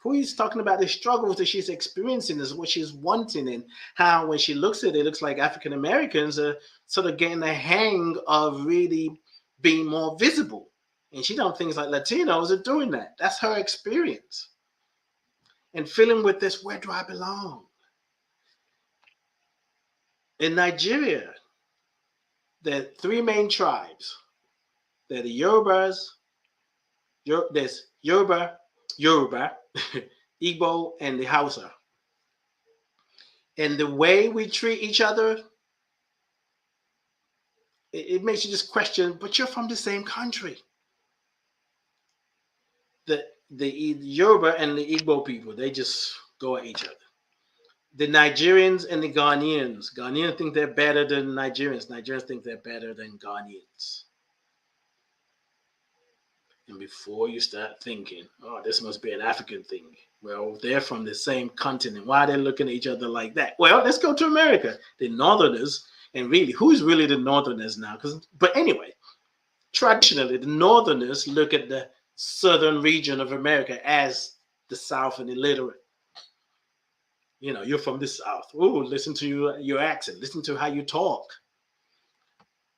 who is talking about the struggles that she's experiencing, is what she's wanting, and how when she looks at it, it looks like African Americans are sort of getting the hang of really being more visible. And she don't think like Latinos are doing that. That's her experience. And feeling with this, where do I belong? In Nigeria, there are three main tribes. They're the Yorubas, there's Yoruba, Igbo, and the Hausa. And the way we treat each other, it makes you just question, but you're from the same country. The Yoruba and the Igbo people, they just go at each other. The Nigerians and the Ghanaians think they're better than Nigerians. Nigerians think they're better than Ghanaians. And before you start thinking, oh, this must be an African thing. Well, they're from the same continent. Why are they looking at each other like that? Well, let's go to America. The Northerners, and really, who's really the Northerners now? But anyway, traditionally, the Northerners look at the southern region of America as the South and illiterate. You know, you're from the South. Oh, listen to your accent. Listen to how you talk.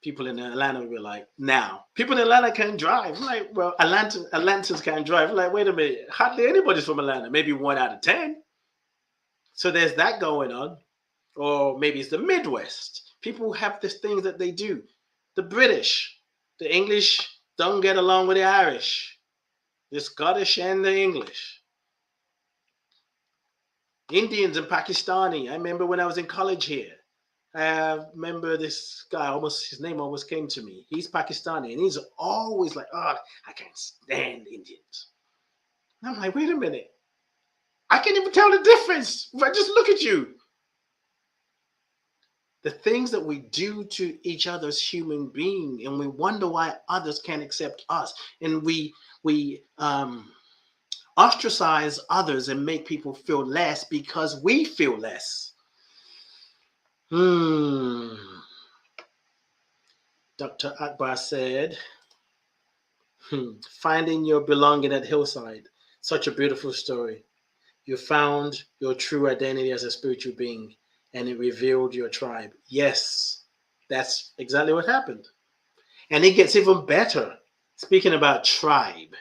People in Atlanta were like, now, people in Atlanta can't drive. I'm like, well, Atlantans can't drive. I'm like, wait a minute. Hardly anybody's from Atlanta. Maybe 1 out of 10. So there's that going on. Or maybe it's the Midwest. People have these things that they do. The British, the English don't get along with the Irish. The Scottish and the English. Indians and Pakistani. I remember when I was in college here. I remember this guy, his name almost came to me. He's Pakistani, and he's always like, oh, I can't stand Indians. And I'm like, wait a minute. I can't even tell the difference if I just look at you. The things that we do to each other as human beings, and we wonder why others can't accept us. And we ostracize others and make people feel less because we feel less. Dr. Akbar said, finding your belonging at Hillside. Such a beautiful story. You found your true identity as a spiritual being, and it revealed your tribe. Yes, that's exactly what happened. And it gets even better. Speaking about tribe.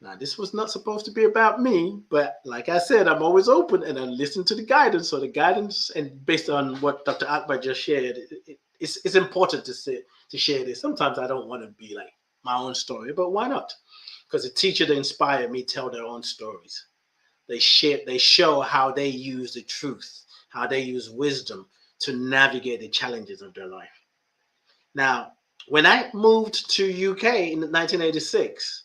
Now, this was not supposed to be about me, but like I said, I'm always open and I listen to the guidance. So the guidance, and based on what Dr. Akbar just shared, it's important to share this. Sometimes I don't want to be like my own story, but why not? Because the teacher that inspired me tell their own stories. They show how they use the truth, how they use wisdom to navigate the challenges of their life. Now, when I moved to UK in 1986,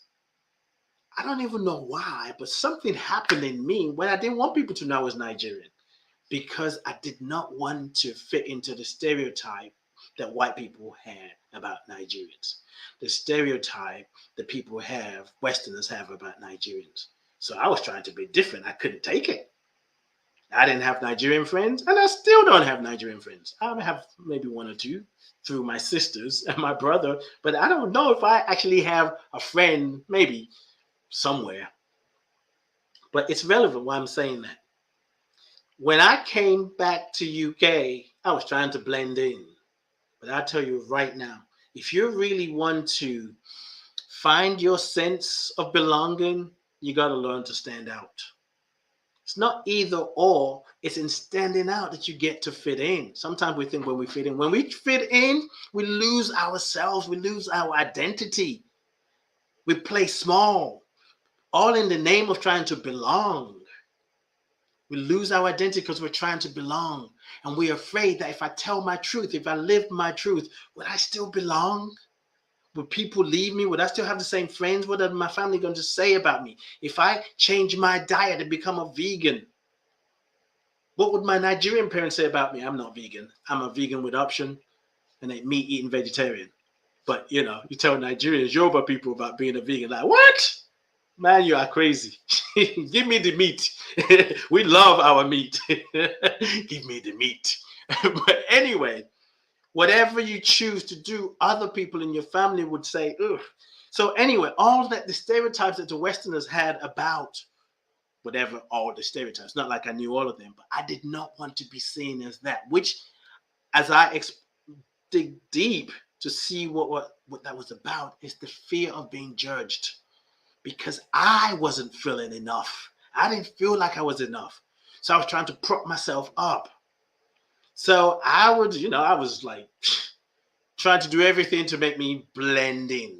I don't even know why, but something happened in me when I didn't want people to know I was Nigerian, because I did not want to fit into the stereotype that white people had about Nigerians, the stereotype that people have, Westerners have about Nigerians. So I was trying to be different. I couldn't take it. I didn't have Nigerian friends, and I still don't have Nigerian friends. I have maybe one or two through my sisters and my brother, but I don't know if I actually have a friend, maybe somewhere. But it's relevant why I'm saying that. When I came back to UK, I was trying to blend in. But I tell you right now, if you really want to find your sense of belonging, you got to learn to stand out. It's not either or, it's in standing out that you get to fit in. Sometimes we think when we fit in, we lose ourselves, we lose our identity. We play small. All in the name of trying to belong. We lose our identity because we're trying to belong. And we're afraid that if I tell my truth, if I live my truth, would I still belong? Would people leave me? Would I still have the same friends? What are my family going to say about me? If I change my diet and become a vegan, what would my Nigerian parents say about me? I'm not vegan. I'm a vegan with option and a meat-eating vegetarian. But, you tell Nigerians, Yoruba people about being a vegan. Like, what? Man, you are crazy. Give me the meat. We love our meat. Give me the meat. But anyway, Whatever you choose to do, other people in your family would say, ugh. So anyway, all that the stereotypes that the Westerners had about whatever, all the stereotypes, not like I knew all of them, but I did not want to be seen as that, which as I dig deep to see what that was about is the fear of being judged because I wasn't feeling enough. I didn't feel like I was enough. So I was trying to prop myself up. So I was like trying to do everything to make me blend in.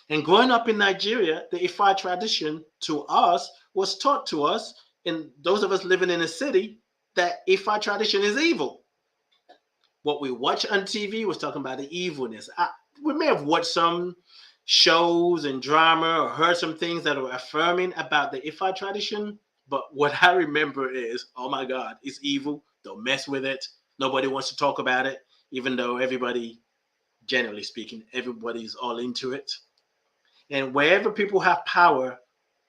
And growing up in Nigeria, the Ifa tradition to us was taught to us, and those of us living in a city, that Ifa tradition is evil. What we watch on TV was talking about the evilness. We may have watched some shows and drama or heard some things that were affirming about the Ifa tradition, but what I remember is, oh my God, it's evil. Don't mess with it. Nobody wants to talk about it, even though everybody, generally speaking, everybody's all into it. And wherever people have power,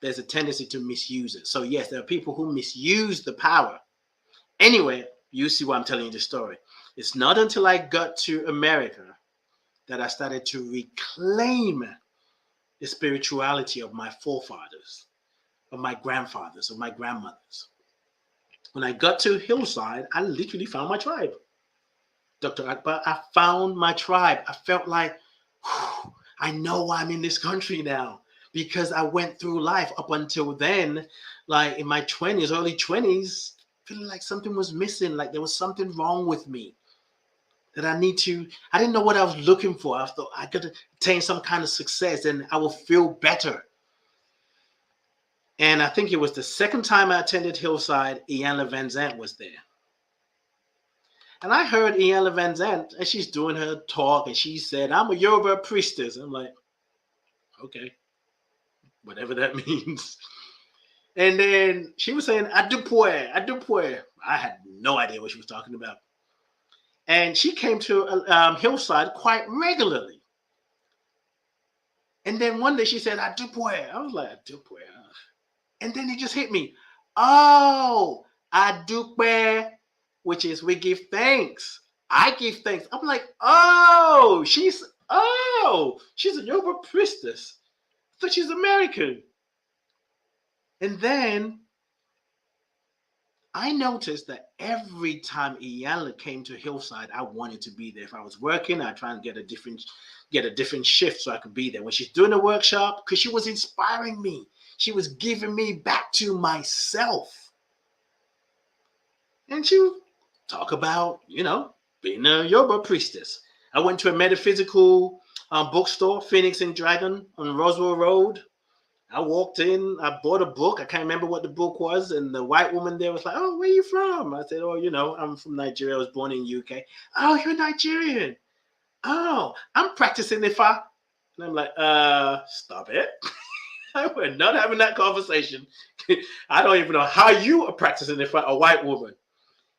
there's a tendency to misuse it. So yes, there are people who misuse the power. Anyway, you see why I'm telling you this story. It's not until I got to America that I started to reclaim the spirituality of my forefathers, of my grandfathers, of my grandmothers. When I got to Hillside, I literally found my tribe. Dr. Akbar, I found my tribe. I felt like, whew, I know I'm in this country now because I went through life up until then, like in my 20s, early 20s, feeling like something was missing, like there was something wrong with me. That I didn't know what I was looking for. I thought I could attain some kind of success and I will feel better. And I think it was the second time I attended Hillside, Iyanla Van Zandt was there. And I heard Iyanla Van Zandt, and she's doing her talk, and she said, I'm a Yoruba priestess. I'm like, okay, whatever that means. And then she was saying, Adupwe, Adupwe. I had no idea what she was talking about. And she came to Hillside quite regularly. And then one day she said, Adupwe. I was like, Adupwe. And then it just hit me. Oh, Adupwe, which is we give thanks. I give thanks. I'm like, she's a Yoruba priestess. I thought she's American. And then I noticed that every time Iyanla came to Hillside, I wanted to be there. If I was working, I'd try and get a different shift so I could be there. When she's doing a workshop, because she was inspiring me. She was giving me back to myself. And she would talk about, being a Yoruba priestess. I went to a metaphysical bookstore, Phoenix and Dragon on Roswell Road. I walked in, I bought a book. I can't remember what the book was. And the white woman there was like, oh, where are you from? I said, I'm from Nigeria. I was born in the UK. Oh, you're Nigerian. Oh, I'm practicing Ifa. And I'm like, stop it. We're not having that conversation. I don't even know how you are practicing Ifa, a white woman.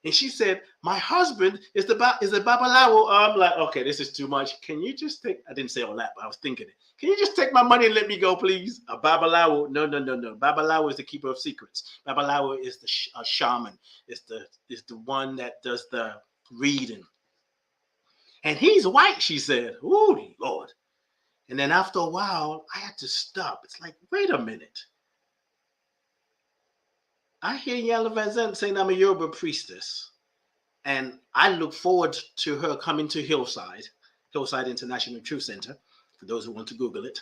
And she said, my husband is a babalawo. I'm like, okay, this is too much. Can you just I didn't say all that, but I was thinking it. Can you just take my money and let me go, please? A babalawo. No. Babalawo is the keeper of secrets. Babalawo is the shaman. Is the one that does the reading. And he's white, she said. Ooh, Lord. And then after a while, I had to stop. It's like, wait a minute. I hear Iyanla Van Zandt saying I'm a Yoruba priestess. And I look forward to her coming to Hillside International Truth Center, for those who want to Google it.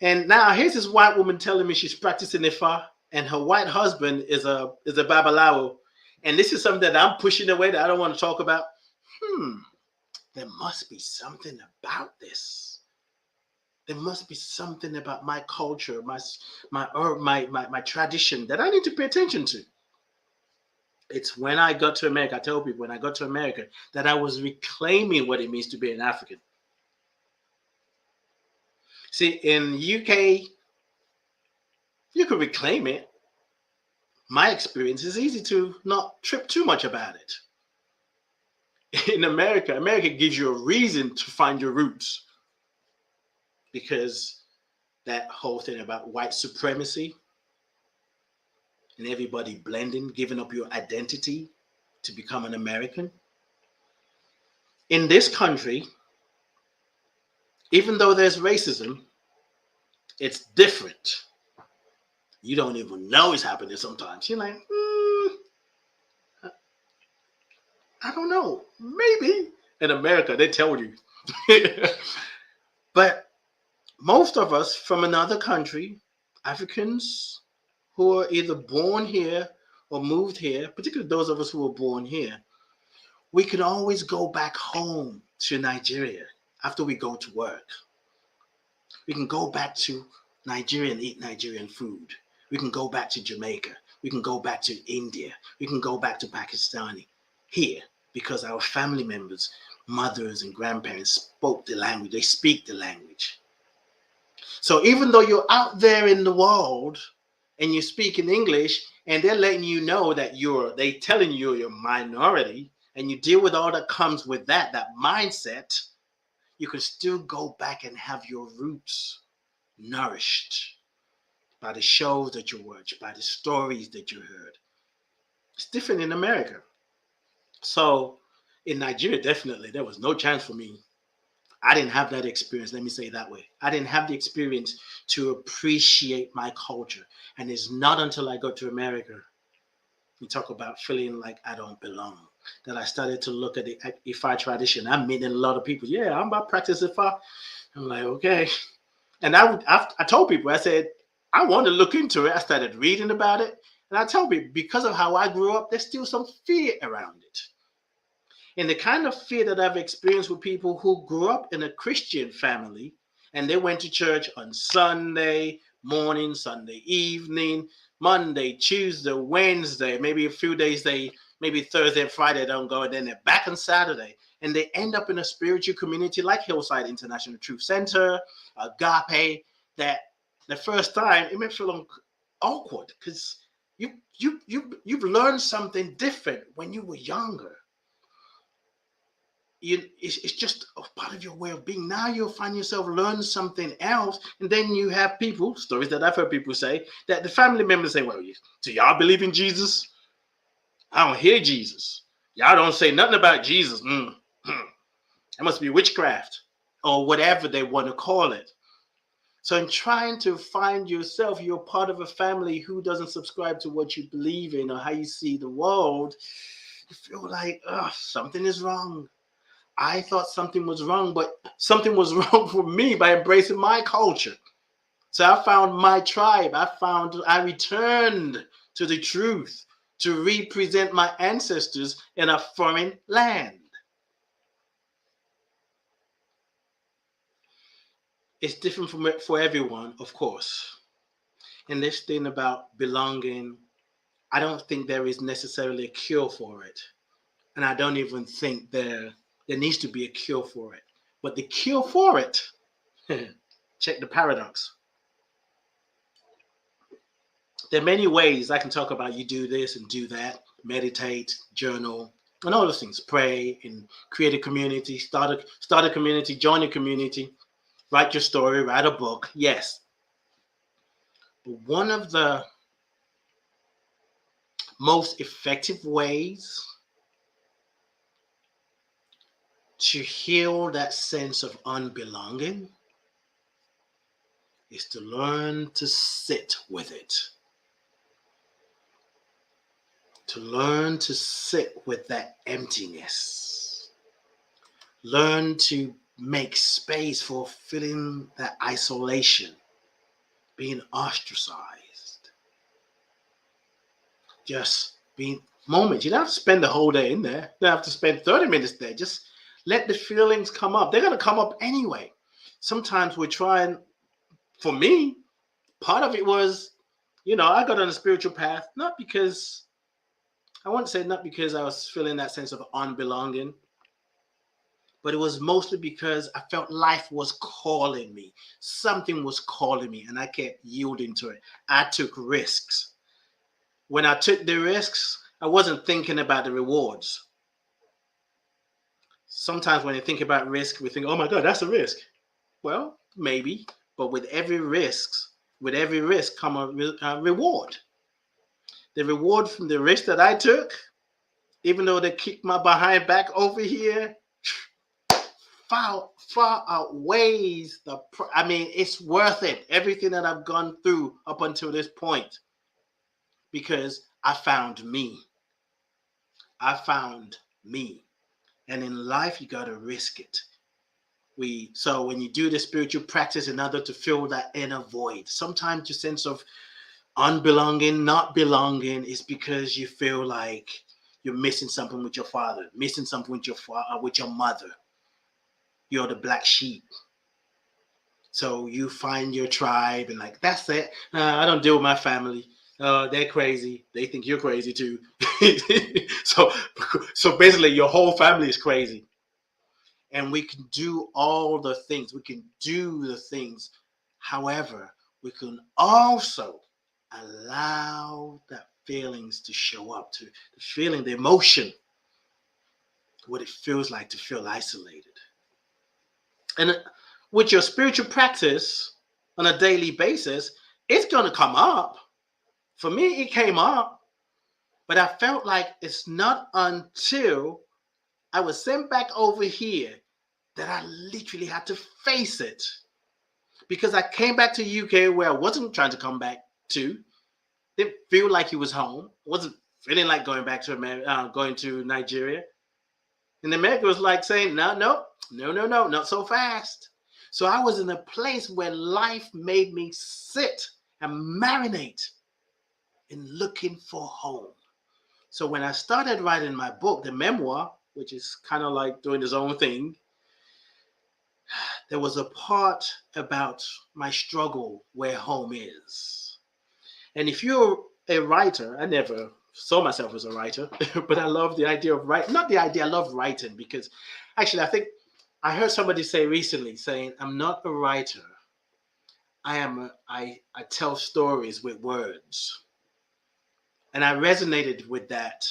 And now here's this white woman telling me she's practicing Ifa, and her white husband is a babalawo. And this is something that I'm pushing away that I don't want to talk about. There must be something about this. There must be something about my culture, my tradition that I need to pay attention to. It's when I got to America, I tell people when I got to America that I was reclaiming what it means to be an African. See, in the UK, you could reclaim it. My experience is easy to not trip too much about it. In America gives you a reason to find your roots. Because that whole thing about white supremacy and everybody blending, giving up your identity to become an American. In this country, even though there's racism, it's different. You don't even know it's happening sometimes. You're like, I don't know. Maybe. In America, they tell you. But most of us from another country, Africans who are either born here or moved here, particularly those of us who were born here, we can always go back home to Nigeria after we go to work. We can go back to Nigeria and eat Nigerian food. We can go back to Jamaica. We can go back to India. We can go back to Pakistani here because our family members, mothers and grandparents spoke the language. They speak the language. So even though you're out there in the world and you speak in English and they're letting you know that they telling you you're a minority and you deal with all that comes with that mindset, you can still go back and have your roots nourished by the shows that you watch, by the stories that you heard. It's different in America. So in Nigeria, definitely, there was no chance for me. I didn't have that experience. Let me say it that way. I didn't have the experience to appreciate my culture. And it's not until I got to America, we talk about feeling like I don't belong, that I started to look at the Ifa tradition. I'm meeting a lot of people. Yeah, I'm about to practice Ifa. I'm like, okay. And I told people, I said, I want to look into it. I started reading about it. And I told people, because of how I grew up, there's still some fear around it. And the kind of fear that I've experienced with people who grew up in a Christian family and they went to church on Sunday morning, Sunday evening, Monday, Tuesday, Wednesday, maybe a few days maybe Thursday and Friday don't go, and then they're back on Saturday. And they end up in a spiritual community like Hillside International Truth Center, Agape, that the first time it may feel awkward because you've learned something different when you were younger. It's just a part of your way of being. Now you'll find yourself learn something else, and then you have people, stories that I've heard people say, that the family members say, well, do y'all believe in Jesus? I don't hear Jesus. Y'all don't say nothing about Jesus. It must be witchcraft or whatever they want to call it. So in trying to find yourself, you're part of a family who doesn't subscribe to what you believe in or how you see the world. You feel like, something is wrong. I thought something was wrong, but something was wrong for me by embracing my culture. So I found my tribe. I returned to the truth to represent my ancestors in a foreign land. It's different for everyone, of course. And this thing about belonging, I don't think there is necessarily a cure for it. And I don't even think there needs to be a cure for it. But the cure for it, check the paradox. There are many ways I can talk about. You do this and do that, meditate, journal, and all those things. Pray and create a community, start a community, join a community, write your story, write a book. Yes. But one of the most effective ways to heal that sense of unbelonging is to learn to sit with it. To learn to sit with that emptiness. Learn to make space for feeling that isolation, being ostracized. Just being moments. You don't have to spend the whole day in there. You don't have to spend 30 minutes there. Just let the feelings come up. They're going to come up anyway. Sometimes we're trying, for me, part of it was, I got on a spiritual path, not because I was feeling that sense of unbelonging, but it was mostly because I felt life was calling me. Something was calling me, and I kept yielding to it. I took risks. When I took the risks, I wasn't thinking about the rewards. Sometimes when you think about risk, we think, oh my God, that's a risk. Well, maybe, but with every risk come a reward. The reward from the risk that I took, even though they kicked my behind back over here, far outweighs it's worth it. Everything that I've gone through up until this point, because I found me. I found me. And in life, you got to risk it. So when you do the spiritual practice in order to fill that inner void, sometimes your sense of unbelonging, not belonging, is because you feel like you're missing something with your father, missing something with your mother. You're the black sheep. So you find your tribe and like, that's it. I don't deal with my family. They're crazy. They think you're crazy too. So basically your whole family is crazy. And we can do all the things. We can do the things. However, we can also allow that feelings to show up, to the feeling, the emotion, what it feels like to feel isolated. And with your spiritual practice on a daily basis, it's going to come up. For me, it came up, but I felt like it's not until I was sent back over here that I literally had to face it. Because I came back to UK where I wasn't trying to come back to. Didn't feel like it was home. Wasn't feeling like going back to America, going to Nigeria. And America was like saying, no, not so fast. So I was in a place where life made me sit and marinate in looking for home. So when I started writing my book, the memoir, which is kind of like doing its own thing, there was a part about my struggle where home is. And if you're a writer, I never saw myself as a writer, but I love the idea of writing. Not the idea, I love writing, because actually I think I heard somebody say recently, saying, I'm not a writer. I tell stories with words. And I resonated with that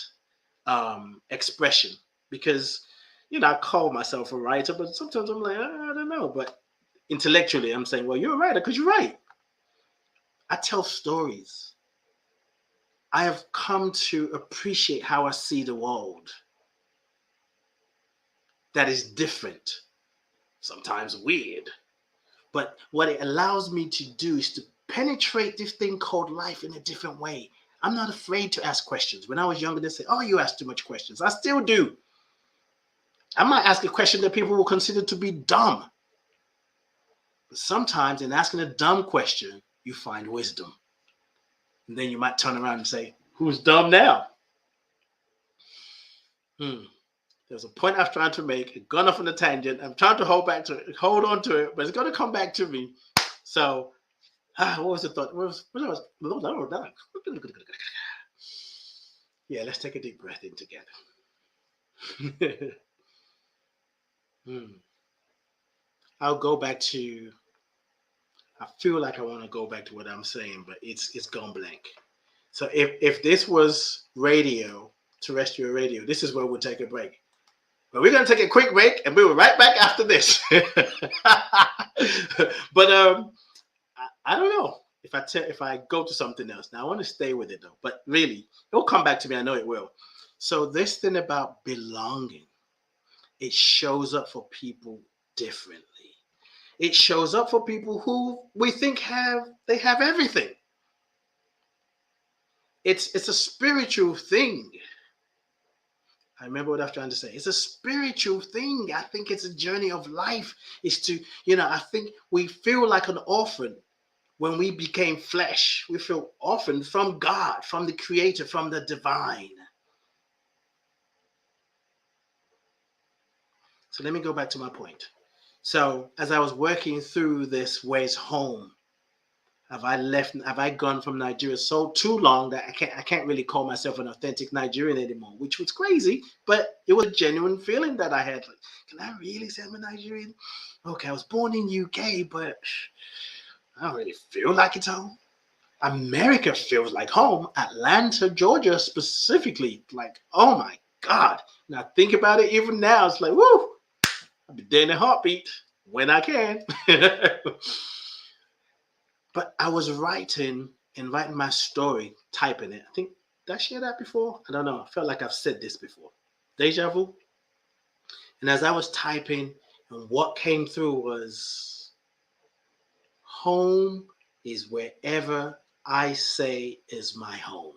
expression because, I call myself a writer, but sometimes I'm like, I don't know. But intellectually, I'm saying, well, you're a writer because you write. I tell stories. I have come to appreciate how I see the world. That is different, sometimes weird. But what it allows me to do is to penetrate this thing called life in a different way. I'm not afraid to ask questions. When I was younger, they say, oh, you ask too much questions. I still do. I might ask a question that people will consider to be dumb. But sometimes in asking a dumb question, you find wisdom. And then you might turn around and say, who's dumb now? There's a point I was trying to make. It gone off on a tangent. I'm trying to hold on to it, but it's going to come back to me. So, what was the thought? Yeah, let's take a deep breath in together. I'll go back to, I feel like I want to go back to what I'm saying, but it's gone blank. So if this was radio, terrestrial radio, this is where we'll take a break. But we're going to take a quick break and we'll be right back after this. But I don't know if I go to something else. Now I want to stay with it though, but really it'll come back to me. I know it will. So this thing about belonging, it shows up for people differently. It shows up for people who we think they have everything. It's a spiritual thing. I remember what I was trying to say. It's a spiritual thing. I think it's a journey of life. Is to, I think we feel like an orphan when we became flesh. We feel orphaned from God, from the Creator, from the divine. So let me go back to my point. So as I was working through this, where's home? Have I gone from Nigeria so too long that I can't really call myself an authentic Nigerian anymore, which was crazy, but it was a genuine feeling that I had. Like, can I really say I'm a Nigerian? Okay, I was born in UK, but I don't really feel like it's home. America feels like home. Atlanta, Georgia specifically, like, oh my God. Now think about it even now, it's like, woo, I'll be there in a heartbeat when I can. But I was writing my story, typing it. I think, did I share that before? I don't know. I felt like I've said this before. Deja vu. And as I was typing And what came through was home is wherever I say is my home.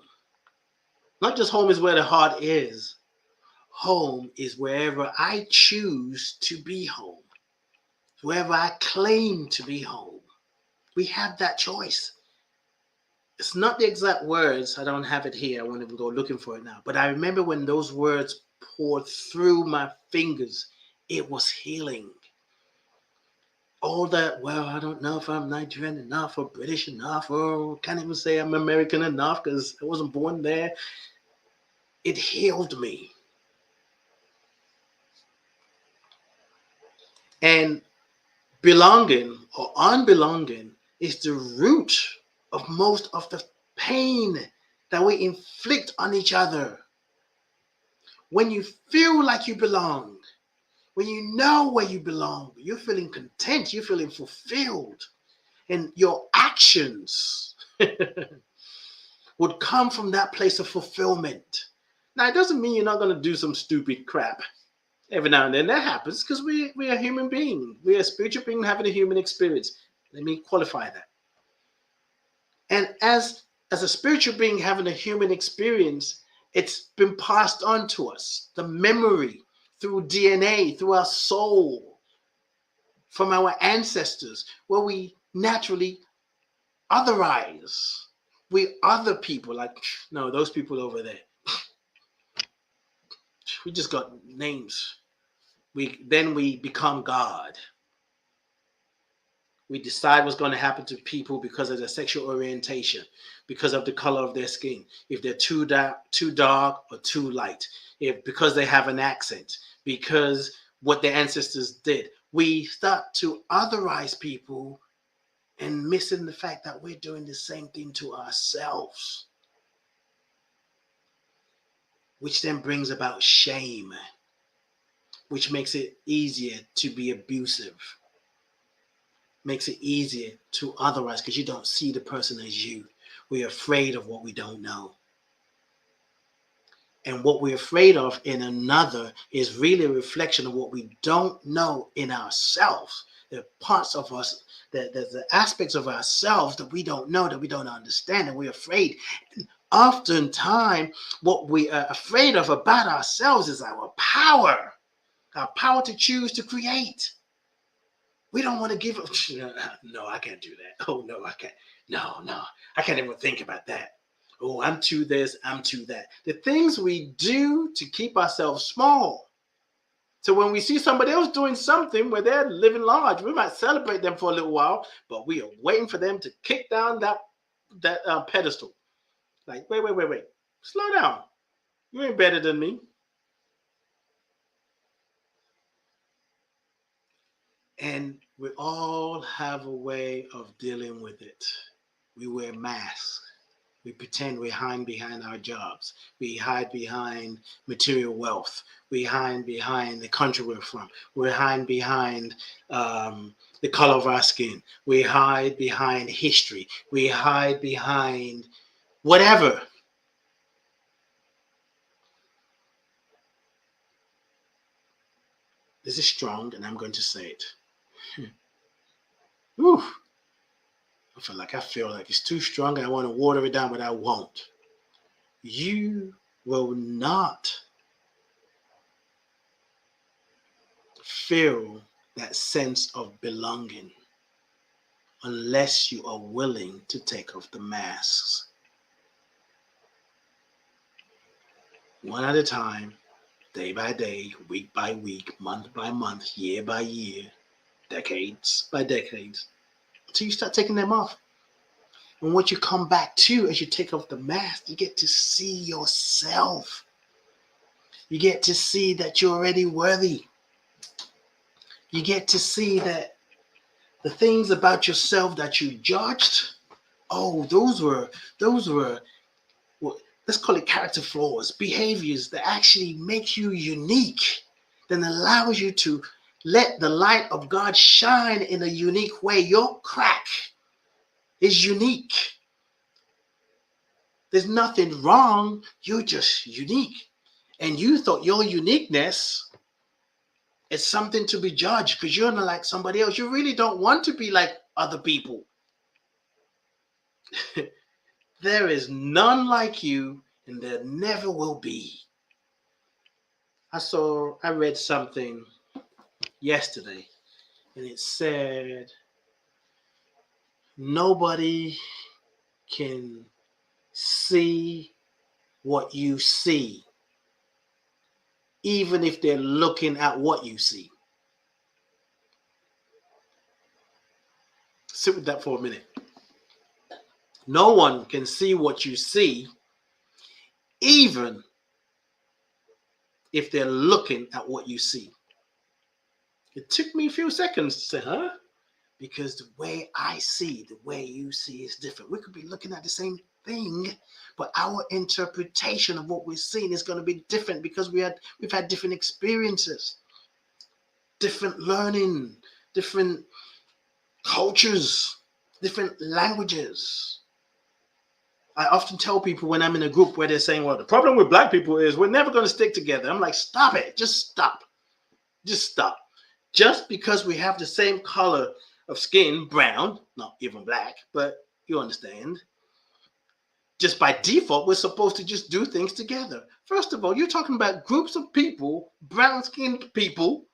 Not just home is where the heart is. Home is wherever I choose to be home. Wherever I claim to be home. We have that choice. It's not the exact words. I don't have it here. I won't even go looking for it now. But I remember when those words poured through my fingers, it was healing. All that, well, I don't know if I'm Nigerian enough or British enough, or can't even say I'm American enough because I wasn't born there. It healed me. And belonging or unbelonging is the root of most of the pain that we inflict on each other. When you feel like you belong, when you know where you belong, you're feeling content, you're feeling fulfilled, and your actions would come from that place of fulfillment. Now, it doesn't mean you're not going to do some stupid crap. Every now and then that happens because we are human beings. We are a spiritual being having a human experience. Let me qualify that. And as a spiritual being having a human experience, it's been passed on to us. The memory through DNA, through our soul, from our ancestors, where we naturally otherize. We other people, like, no, those people over there. We just got names. Then we become God. We decide what's going to happen to people because of their sexual orientation, because of the color of their skin, if they're too dark or too light, if because they have an accent, because what their ancestors did. We start to otherize people and missing the fact that we're doing the same thing to ourselves, which then brings about shame, which makes it easier to be abusive, makes it easier to otherize because you don't see the person as you. We're afraid of what we don't know. And what we're afraid of in another is really a reflection of what we don't know in ourselves. There are parts of us, there's the aspects of ourselves that we don't know, that we don't understand, and we're afraid. And oftentimes, what we are afraid of about ourselves is our power to choose to create. We don't want to give up. No, I can't do that. Oh, no, I can't. No, I can't even think about that. Oh, I'm too this, I'm too that. The things we do to keep ourselves small. So when we see somebody else doing something where they're living large, we might celebrate them for a little while, but we are waiting for them to kick down that pedestal. Like, wait. Slow down. You ain't better than me. And we all have a way of dealing with it. We wear masks. We pretend we hide behind our jobs. We hide behind material wealth. We hide behind the country we're from. We hide behind the color of our skin. We hide behind history. We hide behind whatever. This is strong, and I'm going to say it. Whew. I feel like it's too strong and I want to water it down, but I won't. You will not feel that sense of belonging unless you are willing to take off the masks. One at a time, day by day, week by week, month by month, year by year, decades by decades, until you start taking them off. And what you come back to as you take off the mask, you get to see yourself. You get to see that you're already worthy. You get to see that the things about yourself that you judged, those were, well, let's call it character flaws, behaviors that actually make you unique, then allows you to let the light of God shine in a unique way. Your crack is unique. There's nothing wrong. You're just unique. And you thought your uniqueness It's something to be judged because you're not like somebody else. You really don't want to be like other people. There is none like you, and there never will be. I read something yesterday, and it said, nobody can see what you see, even if they're looking at what you see. Sit with that for a minute. No one can see what you see, even if they're looking at what you see. It took me a few seconds to say, huh? Because the way I see, the way you see is different. We could be looking at the same thing, but our interpretation of what we're seeing is going to be different because we've had different experiences, different learning, different cultures, different languages. I often tell people when I'm in a group where they're saying, well, the problem with black people is we're never going to stick together. I'm like, stop it. Just stop. Just stop. Just because we have the same color of skin, brown, not even black, but you understand. Just by default, we're supposed to just do things together. First of all, you're talking about groups of people, brown-skinned people,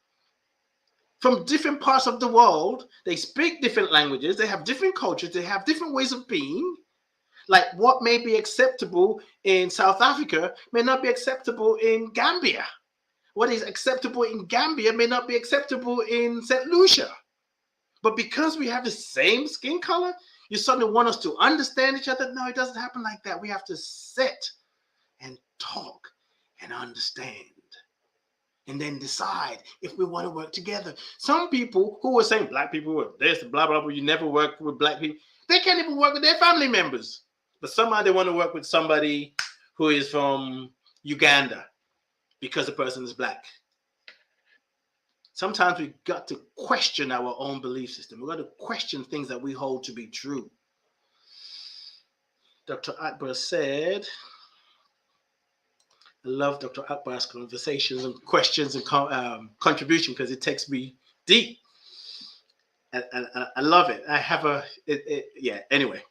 from different parts of the world. They speak different languages. They have different cultures. They have different ways of being. Like what may be acceptable in South Africa may not be acceptable in Gambia. What is acceptable in Gambia may not be acceptable in St. Lucia. But because we have the same skin color, you suddenly want us to understand each other. No, it doesn't happen like that. We have to sit and talk and understand and then decide if we want to work together. Some people who were saying black people are this, blah, blah, blah, you never work with black people, they can't even work with their family members. But somehow they want to work with somebody who is from Uganda because the person is black. Sometimes we've got to question our own belief system. We've got to question things that we hold to be true. Dr. Akbar said, I love Dr. Akbar's conversations and questions and contribution because it takes me deep. And I love it. I have anyway.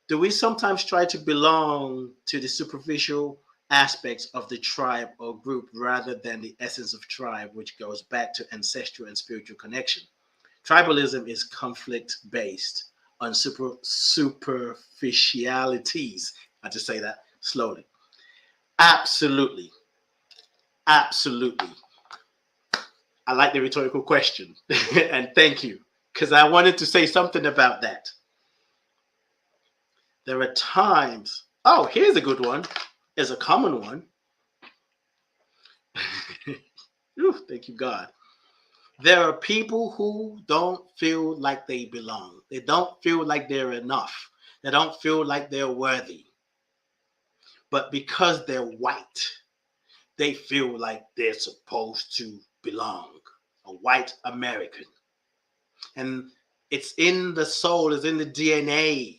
Do we sometimes try to belong to the superficial aspects of the tribe or group rather than the essence of tribe, which goes back to ancestral and spiritual connection? Tribalism is conflict-based on superficialities. I just say that slowly. Absolutely. Absolutely. I like the rhetorical question. And thank you, because I wanted to say something about that. There are times, oh, here's a good one. It's a common one. Ooh, thank you, God. There are people who don't feel like they belong. They don't feel like they're enough. They don't feel like they're worthy. But because they're white, they feel like they're supposed to belong. A white American. And it's in the soul, it's in the DNA.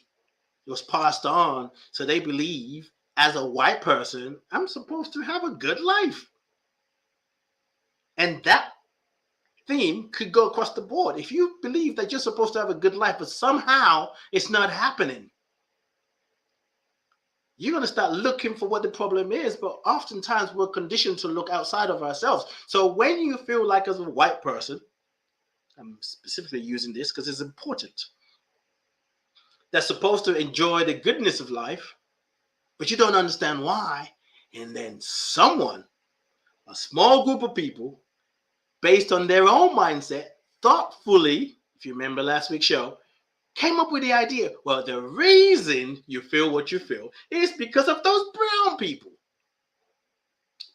It was passed on. So they believe, as a white person, I'm supposed to have a good life. And that theme could go across the board. If you believe that you're supposed to have a good life, but somehow it's not happening, you're going to start looking for what the problem is. But oftentimes we're conditioned to look outside of ourselves. So when you feel like, as a white person, I'm specifically using this because it's important, that's supposed to enjoy the goodness of life, but you don't understand why. And then someone, a small group of people, based on their own mindset, thoughtfully, if you remember last week's show, came up with the idea, well, the reason you feel what you feel is because of those brown people.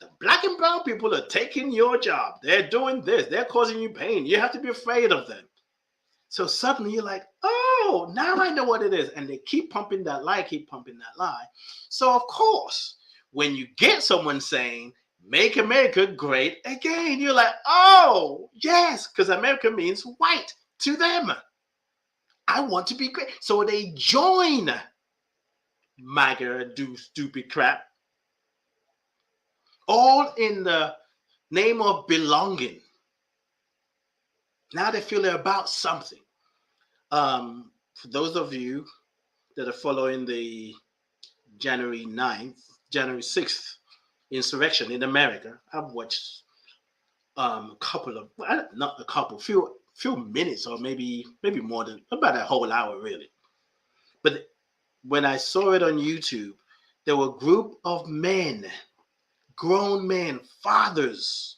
The black and brown people are taking your job. They're doing this. They're causing you pain. You have to be afraid of them. So suddenly you're like, oh, now I know what it is. And they keep pumping that lie, So of course, when you get someone saying, make America great again, you're like, oh, yes, because America means white to them. I want to be great. So they join MAGA, do stupid crap, all in the name of belonging. Now they feel they're about something. For those of you that are following the January 9th, January 6th insurrection in America, I've watched a couple of, well, not a couple, few minutes, or maybe more than about a whole hour really. But when I saw it on YouTube, there were a group of men, grown men, fathers,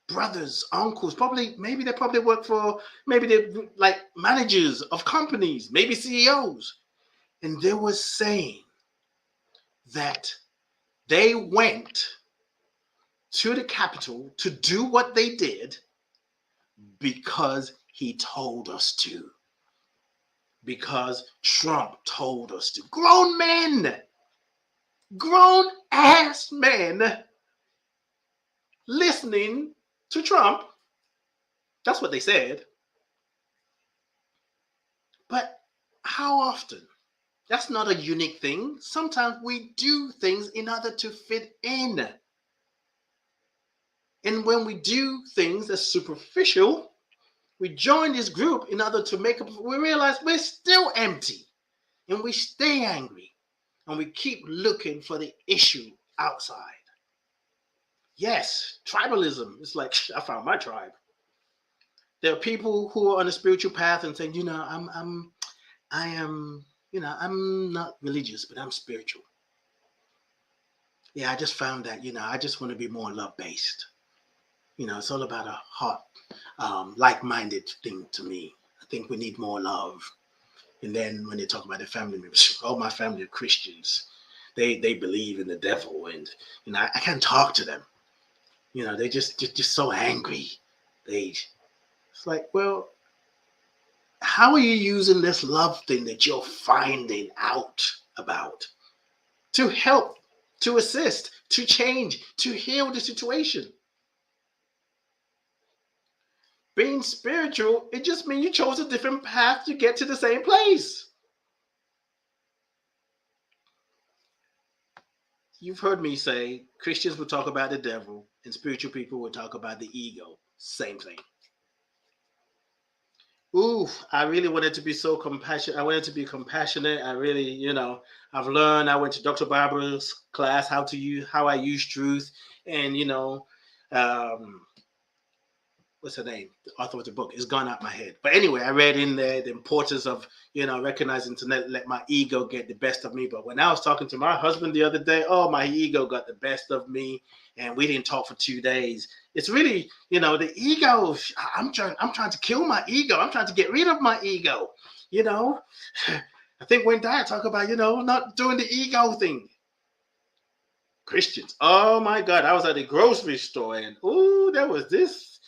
brothers, uncles, probably maybe they probably work for, maybe they like managers of companies, maybe CEOs, and they were saying that they went to the Capitol to do what they did because he told us to. Because Trump told us to. Grown men, grown ass men listening to Trump. That's what they said. But how often? That's not a unique thing. Sometimes we do things in order to fit in. And when we do things that's superficial, we join this group in order to make up, we realize we're still empty and we stay angry and we keep looking for the issue outside. Yes, tribalism. It's like, I found my tribe. There are people who are on a spiritual path and saying, I am, I'm not religious, but I'm spiritual. Yeah, I just found that, I just want to be more love based. It's all about a heart, like-minded thing to me. I think we need more love. And then when they talk about their family members, all my family are Christians. They believe in the devil, and I can't talk to them. They just so angry. It's like, well, how are you using this love thing that you're finding out about to help, to assist, to change, to heal the situation? Being spiritual, it just means you chose a different path to get to the same place. You've heard me say Christians will talk about the devil and spiritual people will talk about the ego. Same thing. Ooh, I really wanted to be so compassionate. I wanted to be compassionate. I really, I've learned. I went to Dr. Barbara's class how I use truth, and what's her name? The author of the book. It's gone out my head. But anyway, I read in there the importance of, recognizing to not let my ego get the best of me. But when I was talking to my husband the other day, oh, my ego got the best of me, and we didn't talk for 2 days. It's really, the ego. I'm trying to kill my ego. I'm trying to get rid of my ego. I think when Dad talk about, not doing the ego thing. Christians. Oh my God, I was at the grocery store, and there was this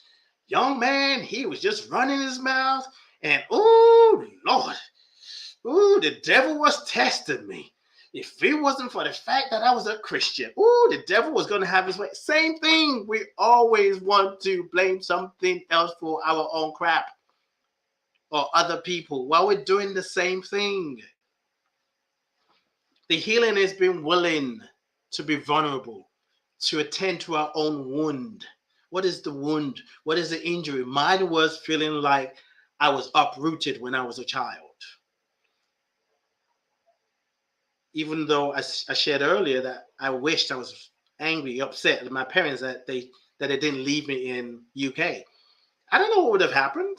young man. He was just running his mouth, and Lord, the devil was testing me. If it wasn't for the fact that I was a Christian, the devil was going to have his way. Same thing. We always want to blame something else for our own crap or other people while we're doing the same thing. The healing is being willing to be vulnerable, to attend to our own wound. What is the wound? What is the injury? Mine was feeling like I was uprooted when I was a child. Even though I shared earlier that I wished I was angry, upset at my parents that they didn't leave me in UK. I don't know what would have happened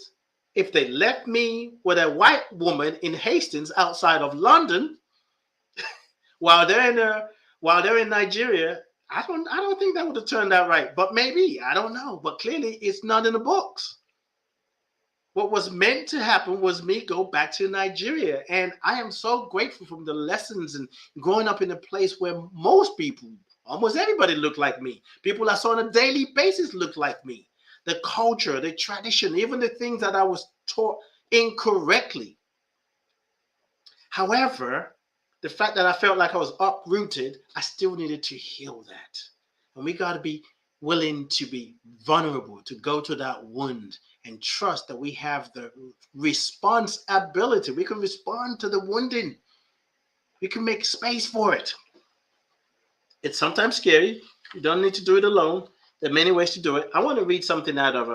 if they left me with a white woman in Hastings outside of London while they're in Nigeria. I don't think that would have turned out right. But maybe, I don't know. But clearly it's not in the books. What was meant to happen was me go back to Nigeria. And I am so grateful for the lessons and growing up in a place where most people, almost everybody looked like me. People I saw on a daily basis looked like me. The culture, the tradition, even the things that I was taught incorrectly. However, the fact that I felt like I was uprooted, I still needed to heal that. And we got to be willing to be vulnerable, to go to that wound and trust that we have the responsibility. We can respond to the wounding. We can make space for it. It's sometimes scary. You don't need to do it alone. There are many ways to do it. I want to read something out of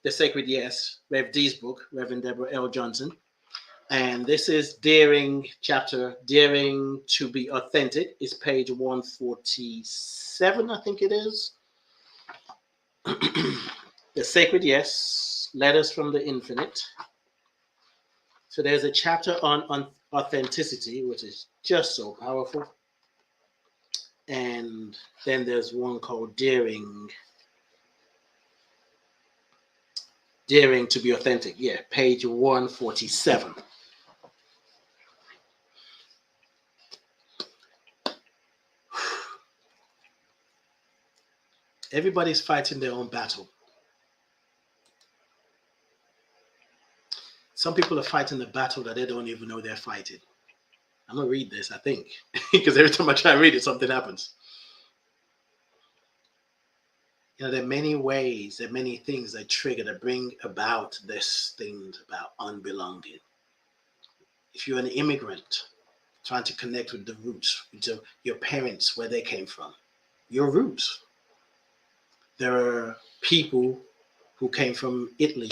The Sacred Yes, Rev D's book, Reverend Deborah L. Johnson. And this is Daring chapter, Daring to be Authentic. It's page 147, I think it is. The Sacred Yes, Letters from the Infinite. So there's a chapter on authenticity, which is just so powerful. And then there's one called Daring to be Authentic. Yeah, page 147. Everybody's fighting their own battle. Some people are fighting the battle that they don't even know they're fighting. I'm going to read this, I think, because every time I try and read it, something happens. You know, there are many ways, there are many things that trigger, that bring about this thing about unbelonging. If you're an immigrant trying to connect with the roots, with your parents, where they came from, your roots. There are people who came from Italy.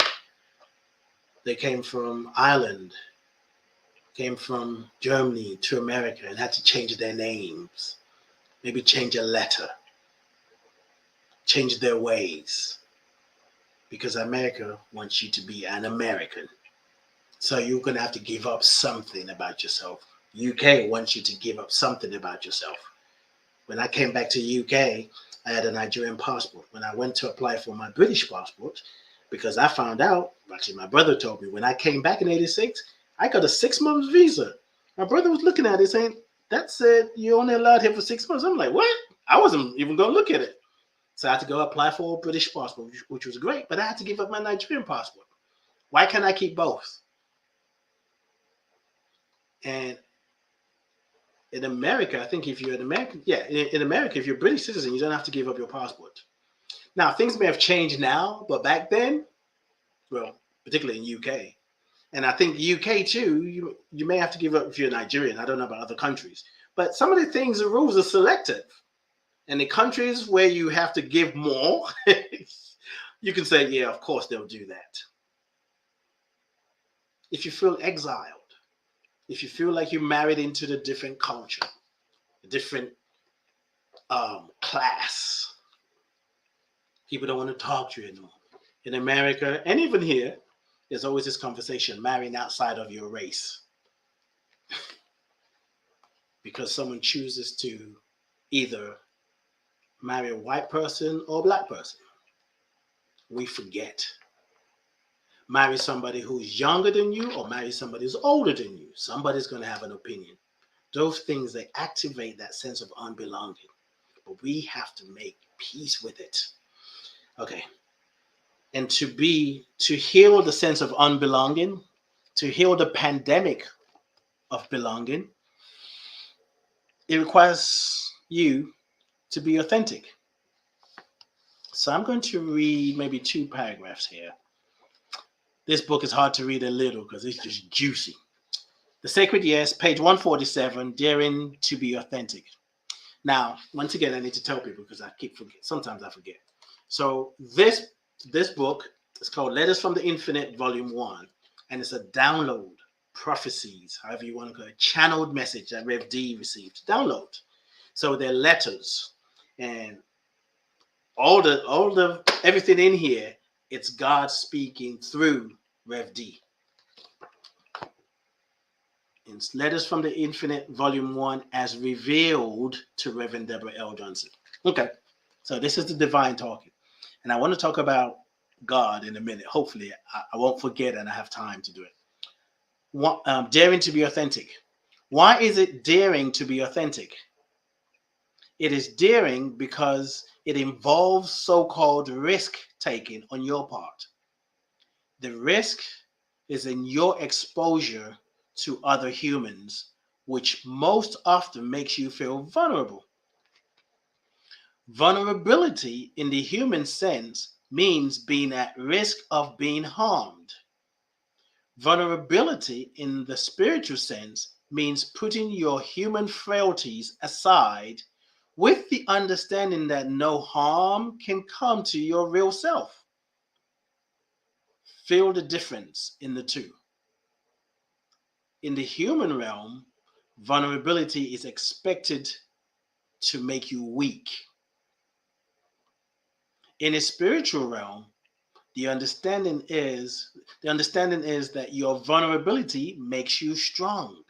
They came from Ireland, came from Germany to America and had to change their names, maybe change a letter, change their ways, because America wants you to be an American. So you're going to have to give up something about yourself. UK wants you to give up something about yourself. When I came back to UK, I had a Nigerian passport. When I went to apply for my British passport, because I found out, actually my brother told me, when I came back in 86, I got a 6-month visa. My brother was looking at it saying, that said you're only allowed here for 6 months. I'm like, what? I wasn't even going to look at it. So I had to go apply for a British passport, which was great, but I had to give up my Nigerian passport. Why can't I keep both? And in America, I think if you're an American, in America, if you're a British citizen, you don't have to give up your passport. Now, things may have changed now, but back then, well, particularly in UK, and I think UK too, you may have to give up if you're Nigerian. I don't know about other countries, but some of the things, the rules are selective. And the countries where you have to give more, you can say, yeah, of course they'll do that. If you feel exiled, if you feel like you're married into the different culture, a different class, people don't want to talk to you anymore. In America, and even here, there's always this conversation, marrying outside of your race. Because someone chooses to either marry a white person or a black person. We forget. Marry somebody who's younger than you or marry somebody who's older than you. Somebody's going to have an opinion. Those things, they activate that sense of unbelonging. But we have to make peace with it. Okay. And to heal the sense of unbelonging, to heal the pandemic of belonging, it requires you to be authentic. So I'm going to read maybe 2 paragraphs here. This book is hard to read a little because it's just juicy. The Sacred Yes, page 147, Daring to be Authentic. Now, once again, I need to tell people because I keep forgetting. Sometimes I forget. So this book is called Letters from the Infinite, Volume 1. And it's a download, prophecies, however you want to call it, channeled message that Rev D received. Download. So they're letters. And all the everything in here, it's God speaking through Rev D. It's Letters from the Infinite, Volume 1, as revealed to Reverend Deborah L. Johnson. Okay, so this is the divine talking. And I want to talk about God in a minute. Hopefully, I won't forget and I have time to do it. Daring to be authentic. Why is it daring to be authentic? It is daring because it involves so-called risk-taking on your part. The risk is in your exposure to other humans, which most often makes you feel vulnerable. Vulnerability in the human sense means being at risk of being harmed. Vulnerability in the spiritual sense means putting your human frailties aside with the understanding that no harm can come to your real self. Feel the difference in the two. In the human realm, vulnerability is expected to make you weak. In a spiritual realm, the understanding is that your vulnerability makes you strong.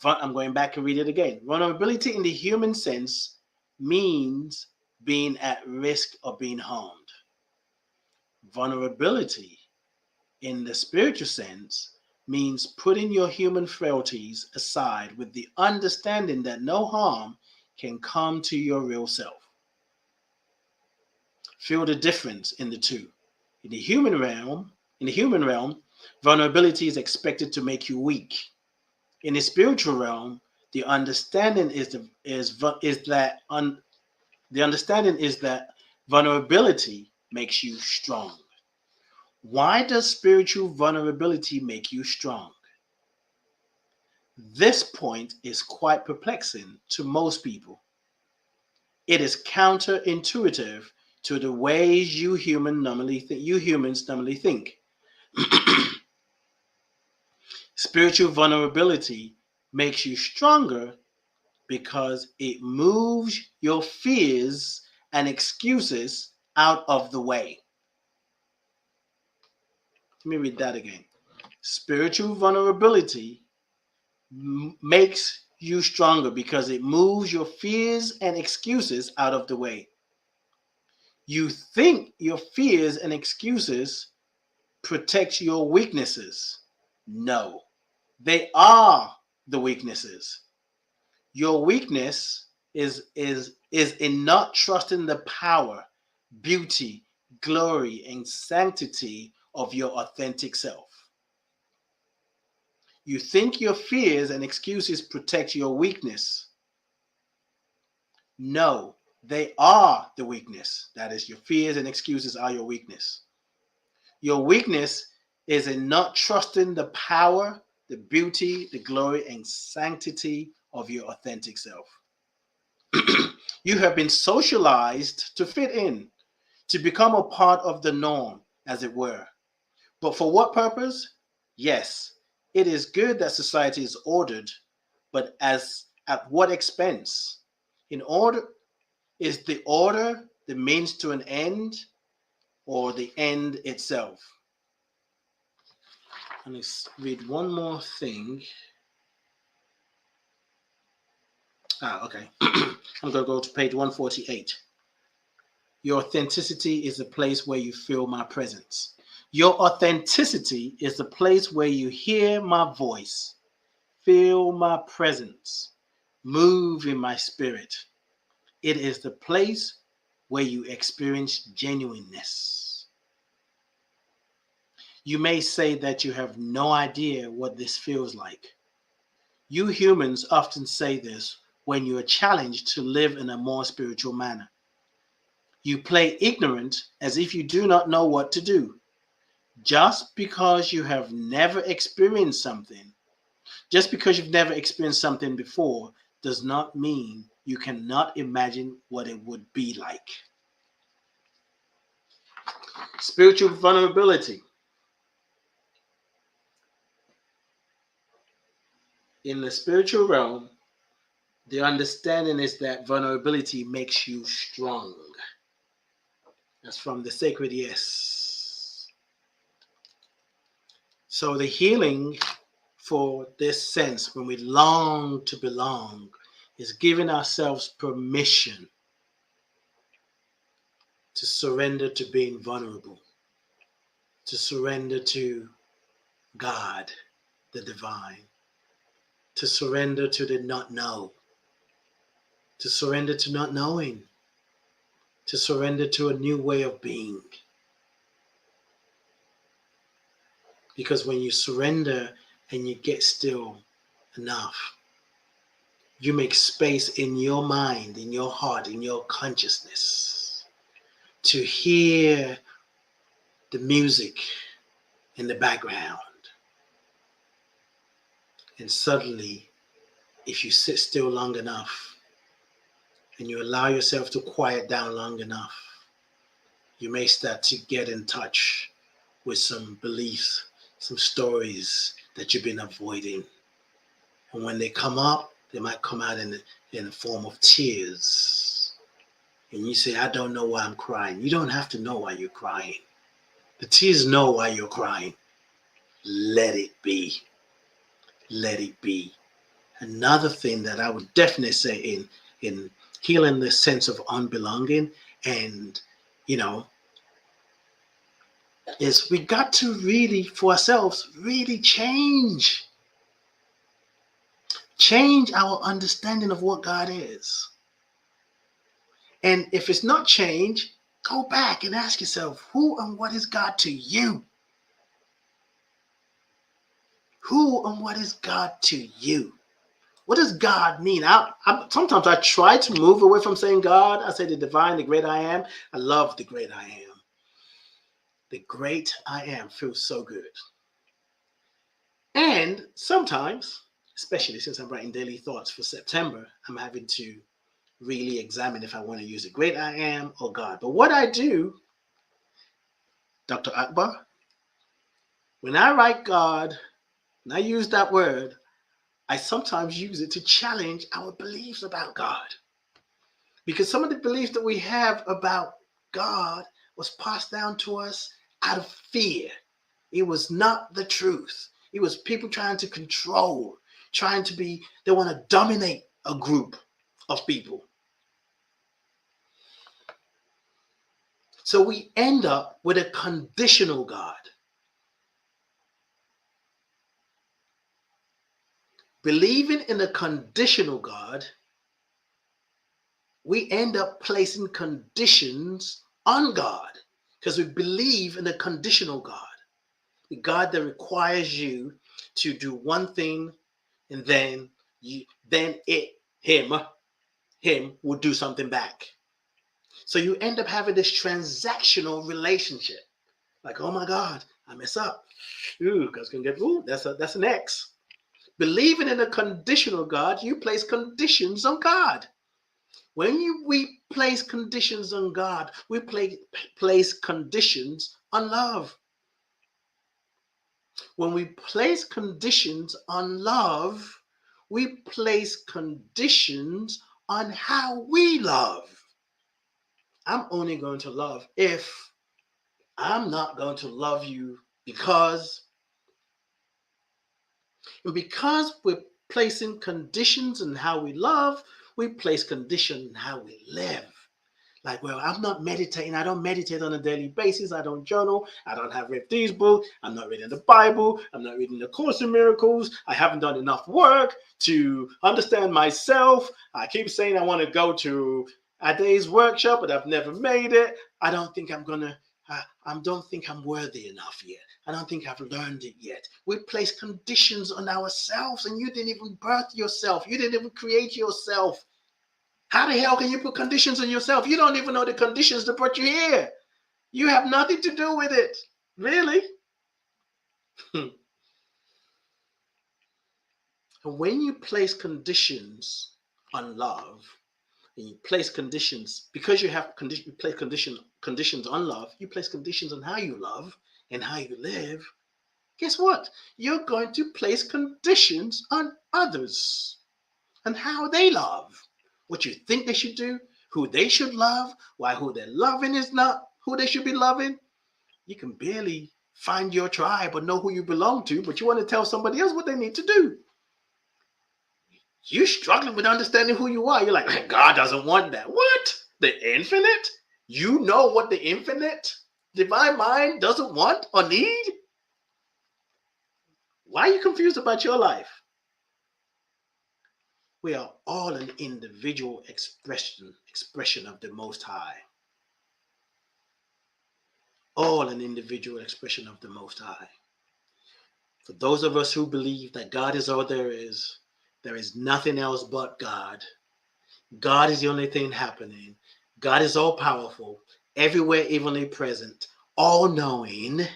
I'm going back and read it again. Vulnerability in the human sense means being at risk of being harmed. Vulnerability in the spiritual sense means putting your human frailties aside with the understanding that no harm can come to your real self. Feel the difference in the two. In the human realm, vulnerability is expected to make you weak. In the spiritual realm, the understanding is that vulnerability makes you strong. Why does spiritual vulnerability make you strong? This point is quite perplexing to most people. It is counterintuitive to the ways you humans normally think. Spiritual vulnerability makes you stronger because it moves your fears and excuses out of the way. Let me read that again. Spiritual vulnerability makes you stronger because it moves your fears and excuses out of the way. You think your fears and excuses protect your weaknesses. No, they are the weaknesses. Your weakness is in not trusting the power, beauty, glory, and sanctity of your authentic self. You think your fears and excuses protect your weakness. No, they are the weakness. That is, your fears and excuses are your weakness. Your weakness is in not trusting the power, the beauty, the glory, and sanctity of your authentic self. You have been socialized to fit in, to become a part of the norm, as it were. But for what purpose? Yes, it is good that society is ordered, but at what expense? Is the order the means to an end or the end itself? And let's read one more thing. Okay. I'm going to go to page 148. Your authenticity is the place where you feel my presence. Your authenticity is the place where you hear my voice, feel my presence, move in my spirit. It is the place where you experience genuineness. You may say that you have no idea what this feels like. You humans often say this when you are challenged to live in a more spiritual manner. You play ignorant as if you do not know what to do. Just because you've never experienced something before does not mean you cannot imagine what it would be like. Spiritual vulnerability. In the spiritual realm, the understanding is that vulnerability makes you strong. That's from the Sacred Yes. So the healing for this sense, when we long to belong, is giving ourselves permission to surrender to being vulnerable, to surrender to God, the divine, to surrender to the not know, to surrender to not knowing, to surrender to a new way of being. Because when you surrender and you get still enough, you make space in your mind, in your heart, in your consciousness to hear the music in the background. And suddenly, if you sit still long enough and you allow yourself to quiet down long enough, you may start to get in touch with some beliefs, some stories that you've been avoiding. And when they come up, they might come out in the form of tears. And you say, I don't know why I'm crying. You don't have to know why you're crying. The tears know why you're crying. Let it be. Let it be. Another thing that I would definitely say in healing the sense of unbelonging and, is we got to really, for ourselves, really change our understanding of what God is. And if it's not changed, go back and ask yourself, who and what is God to you? Who and what is God to you? What does God mean? Sometimes I try to move away from saying God. I say the divine, the great I am. I love the great I am. The great I am feels so good. And sometimes, especially since I'm writing daily thoughts for September, I'm having to really examine if I want to use the great I am or God. But what I do, Dr. Akbar, when I write God, and I use that word, I sometimes use it to challenge our beliefs about God. Because some of the beliefs that we have about God was passed down to us out of fear. It was not the truth. It was people trying to control, they want to dominate a group of people. So we end up with a conditional God. Believing in a conditional God, we end up placing conditions on God because we believe in a conditional God. The God that requires you to do one thing and then him will do something back. So you end up having this transactional relationship. Like, oh my God, I mess up. Ooh, God's gonna get, that's an X. Believing in a conditional God, you place conditions on God. When we place conditions on God, we place conditions on love. When we place conditions on love, we place conditions on how we love. I'm only going to love if I'm not going to love you because we're placing conditions on how we love, we place conditions on how we live. Like, well, I'm not meditating. I don't meditate on a daily basis. I don't journal. I don't have read these books. I'm not reading the Bible. I'm not reading the Course in Miracles. I haven't done enough work to understand myself. I keep saying I want to go to a day's workshop, but I've never made it. I don't think I'm worthy enough yet. I don't think I've learned it yet. We place conditions on ourselves, and you didn't even birth yourself. You didn't even create yourself. How the hell can you put conditions on yourself? You don't even know the conditions that brought you here. You have nothing to do with it. Really? And when you place conditions on love, and you place conditions, because you place conditions on love, you place conditions on how you love and how you live, guess what? You're going to place conditions on others and how they love. What you think they should do, who they should love, why who they're loving is not who they should be loving. You can barely find your tribe or know who you belong to, but you want to tell somebody else what they need to do. You're struggling with understanding who you are. You're like, God doesn't want that. What? The infinite? You know what the infinite divine mind doesn't want or need? Why are you confused about your life? We are all an individual expression of the Most High. All an individual expression of the Most High. For those of us who believe that God is all there is nothing else but God. God is the only thing happening. God is all powerful, everywhere evenly present, all knowing.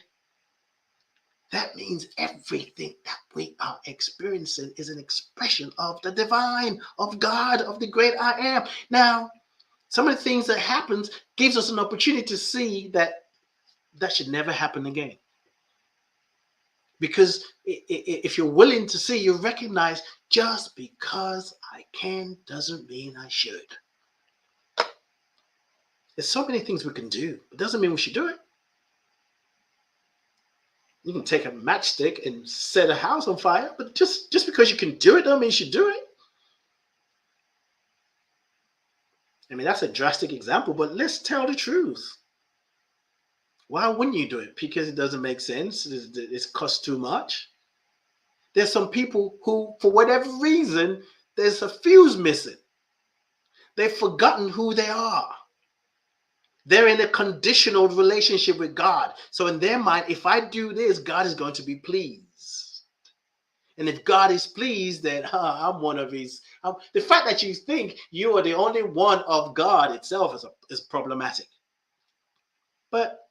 That means everything that we are experiencing is an expression of the divine, of God, of the great I am. Now, some of the things that happens gives us an opportunity to see that should never happen again. Because if you're willing to see, you recognize just because I can doesn't mean I should. There's so many things we can do. It doesn't mean we should do it. You can take a matchstick and set a house on fire, but just because you can do it doesn't mean you should do it. I mean, that's a drastic example, but let's tell the truth. Why wouldn't you do it? Because it doesn't make sense. It costs too much. There's some people who, for whatever reason, there's a fuse missing. They've forgotten who they are. They're in a conditional relationship with God. So in their mind, if I do this, God is going to be pleased. And if God is pleased, then I'm one of his. The fact that you think you are the only one of God itself is problematic. But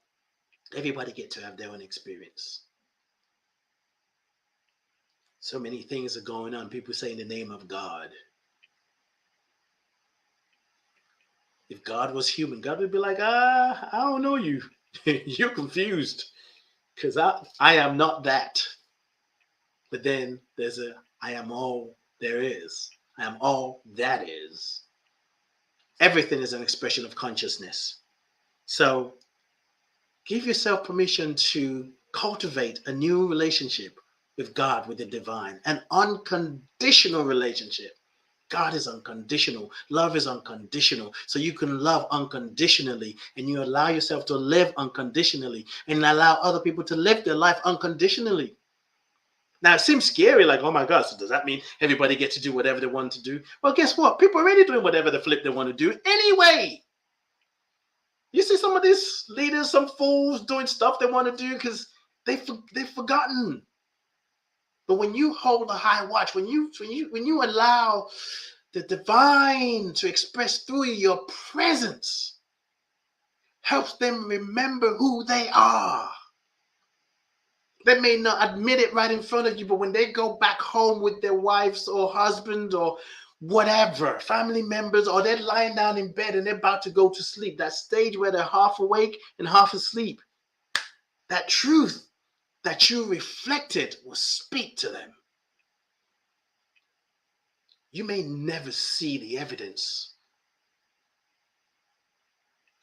everybody get to have their own experience. So many things are going on. People say in the name of God. If God was human, God would be like, I don't know you. You're confused. Because I am not that. But then there's I am all there is. I am all that is. Everything is an expression of consciousness. So give yourself permission to cultivate a new relationship with God, with the divine, an unconditional relationship. God is unconditional. Love is unconditional. So you can love unconditionally, and you allow yourself to live unconditionally and allow other people to live their life unconditionally. Now, it seems scary, like, oh my God, so does that mean everybody gets to do whatever they want to do? Well, guess what? People are already doing whatever the flip they want to do anyway. You see some of these leaders, some fools doing stuff they want to do because they've forgotten. But when you hold a high watch, when you allow the divine to express through you, your presence helps them remember who they are. They may not admit it right in front of you, but when they go back home with their wives or husbands or whatever, family members, or they're lying down in bed and they're about to go to sleep, that stage where they're half awake and half asleep, that truth that you reflected will speak to them. You may never see the evidence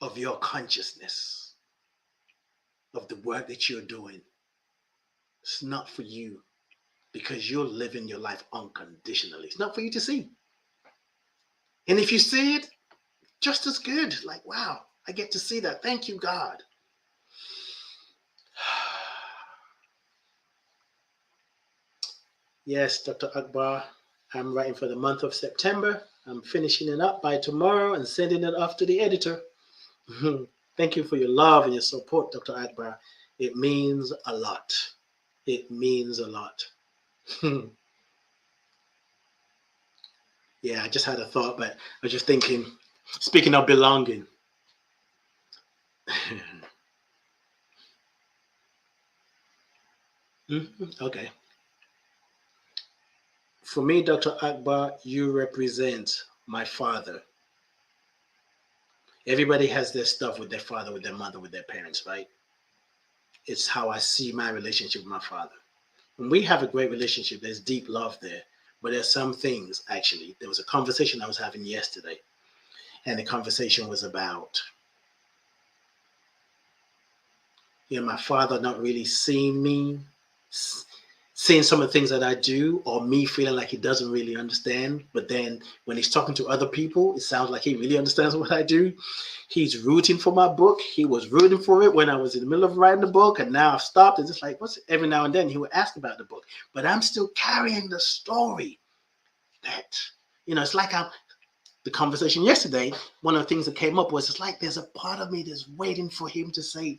of your consciousness, of the work that you're doing. It's not for you because you're living your life unconditionally. It's not for you to see. And if you see it, just as good. Like, wow, I get to see that. Thank you, God. Yes, Dr. Akbar, I'm writing for the month of September. I'm finishing it up by tomorrow and sending it off to the editor. Thank you for your love and your support, Dr. Akbar. It means a lot. It means a lot. Yeah, I just had a thought, but I was just thinking, speaking of belonging. Okay. For me, Dr. Akbar, you represent my father. Everybody has their stuff with their father, with their mother, with their parents, right? It's how I see my relationship with my father. When we have a great relationship, there's deep love there. But there's some things, actually. There was a conversation I was having yesterday, and the conversation was about, my father not really seeing me, seeing some of the things that I do, or me feeling like he doesn't really understand. But then when he's talking to other people, it sounds like he really understands what I do. He's rooting for my book. He was rooting for it when I was in the middle of writing the book, and now I've stopped. It's just like, every now and then he would ask about the book, but I'm still carrying the story. That, it's like the conversation yesterday, one of the things that came up was, it's like there's a part of me that's waiting for him to say,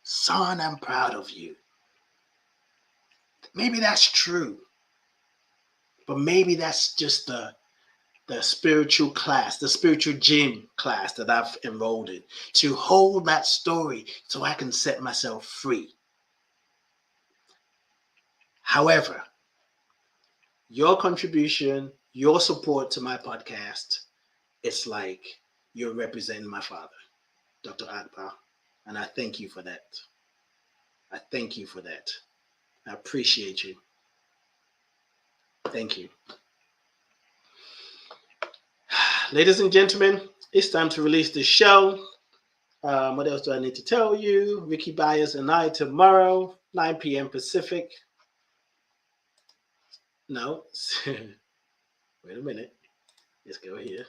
son, I'm proud of you. Maybe that's true, but maybe that's just the spiritual class, the spiritual gym class that I've enrolled in, to hold that story so I can set myself free. However, your contribution, your support to my podcast, it's like you're representing my father, Dr. Akbar, and I thank you for that. I thank you for that. I appreciate you. Thank you. Ladies and gentlemen, it's time to release the show. What else do I need to tell you? Ricky Byers and I tomorrow, 9 p.m. Pacific. No. Wait a minute. Let's go here.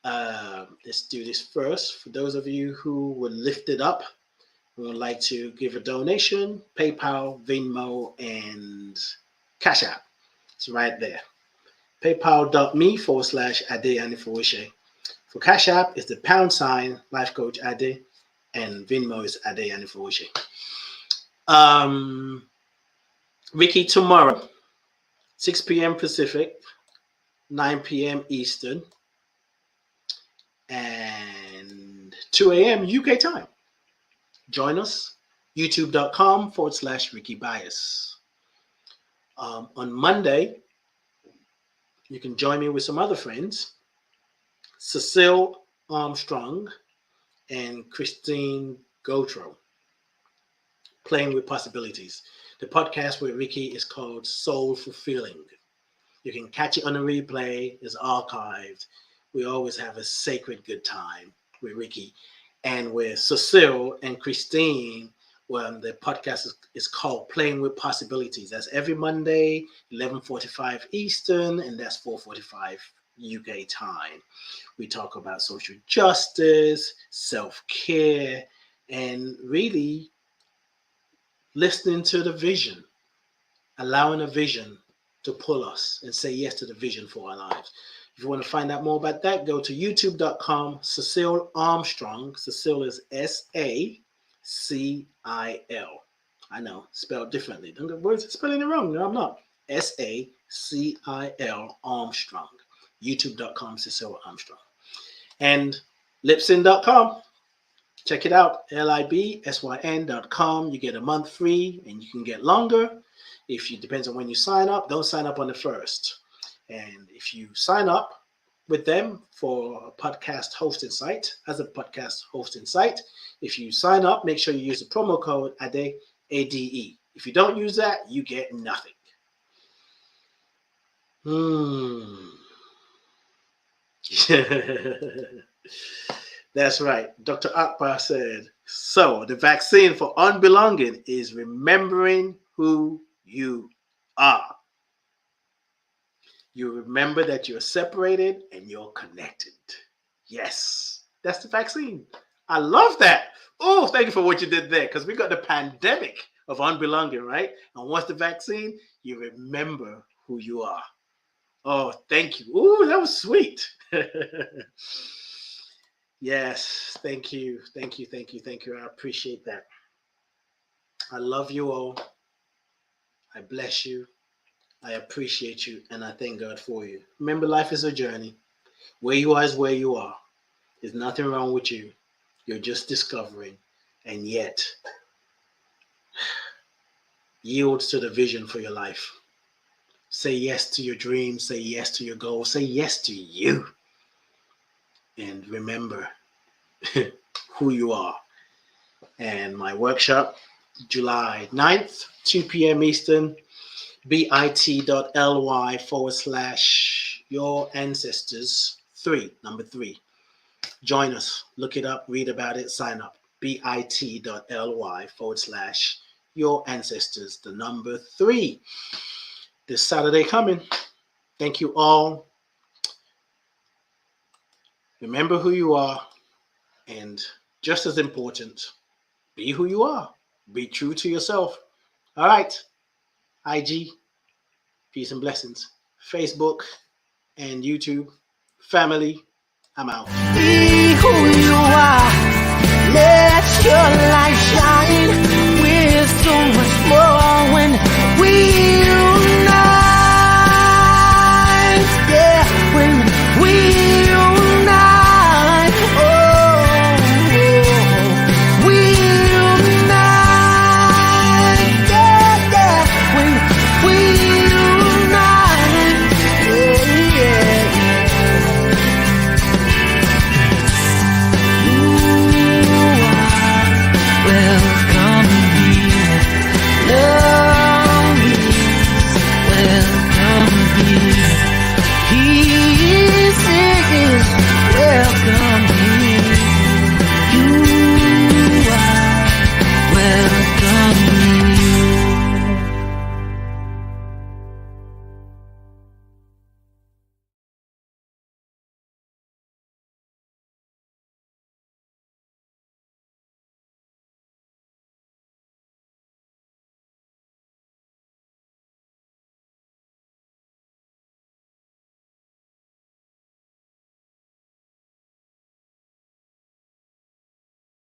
Let's do this first. For those of you who were lifted up and would like to give a donation, PayPal, Venmo, and Cash App. It's right there. PayPal.me/Ade Anifowoshe. For Cash App, it's the # Life Coach Ade, and Venmo is Ade Anifowoshe. Ricky, tomorrow, 6 p.m. Pacific, 9 p.m. Eastern, and 2 a.m. UK time. Join us, youtube.com/Ricky Byers. On Monday, you can join me with some other friends, Cecile Armstrong and Christine Gautreau, Playing with Possibilities. The podcast with Ricky is called Soul Fulfilling. You can catch it on a replay. It's archived. We always have a sacred good time with Ricky. And with Cecile and Christine, well, the podcast is called Playing with Possibilities. That's every Monday, 11:45 Eastern, and that's 4:45 UK time. We talk about social justice, self-care, and really listening to the vision, allowing a vision to pull us and say yes to the vision for our lives. If you want to find out more about that, go to youtube.com, Cecile Armstrong. Cecile is SACIL. I know, spelled differently. Don't get words spelling it wrong. No, I'm not. SACIL Armstrong. youtube.com, Cecile Armstrong. And Libsyn.com. Check it out, libsyn.com. You get a month free, and you can get longer. Depends on when you sign up. Don't sign up on the 1st. And if you sign up with them for a podcast hosting site, if you sign up, make sure you use the promo code ADE, ADE. If you don't use that, you get nothing. That's right. Dr. Akbar said, so the vaccine for unbelonging is remembering who you are. You remember that you're separated and you're connected. Yes, that's the vaccine. I love that. Oh, thank you for what you did there, because we got the pandemic of unbelonging, right? And once the vaccine, you remember who you are. Oh, thank you. Oh, that was sweet. Yes, thank you. Thank you. I appreciate that. I love you all. I bless you. I appreciate you, and I thank God for you. Remember, life is a journey. Where you are is where you are. There's nothing wrong with you. You're just discovering, and yet yield to the vision for your life. Say yes to your dreams. Say yes to your goals. Say yes to you. And remember who you are. And my workshop, July 9th, 2 p.m. Eastern, bit.ly/your ancestors 3, number 3. Join us, look it up, read about it, sign up. bit.ly/your ancestors, the number 3. This Saturday coming. Thank you all. Remember who you are, and just as important, be who you are. Be true to yourself. All right. IG, peace and blessings. Facebook and YouTube, family, I'm out. Be who you are. Let your light shine. We're so much more when we unite. Yeah, when we unite. Oh, we unite. Yeah, when we unite. Yeah. Welcome here, love. come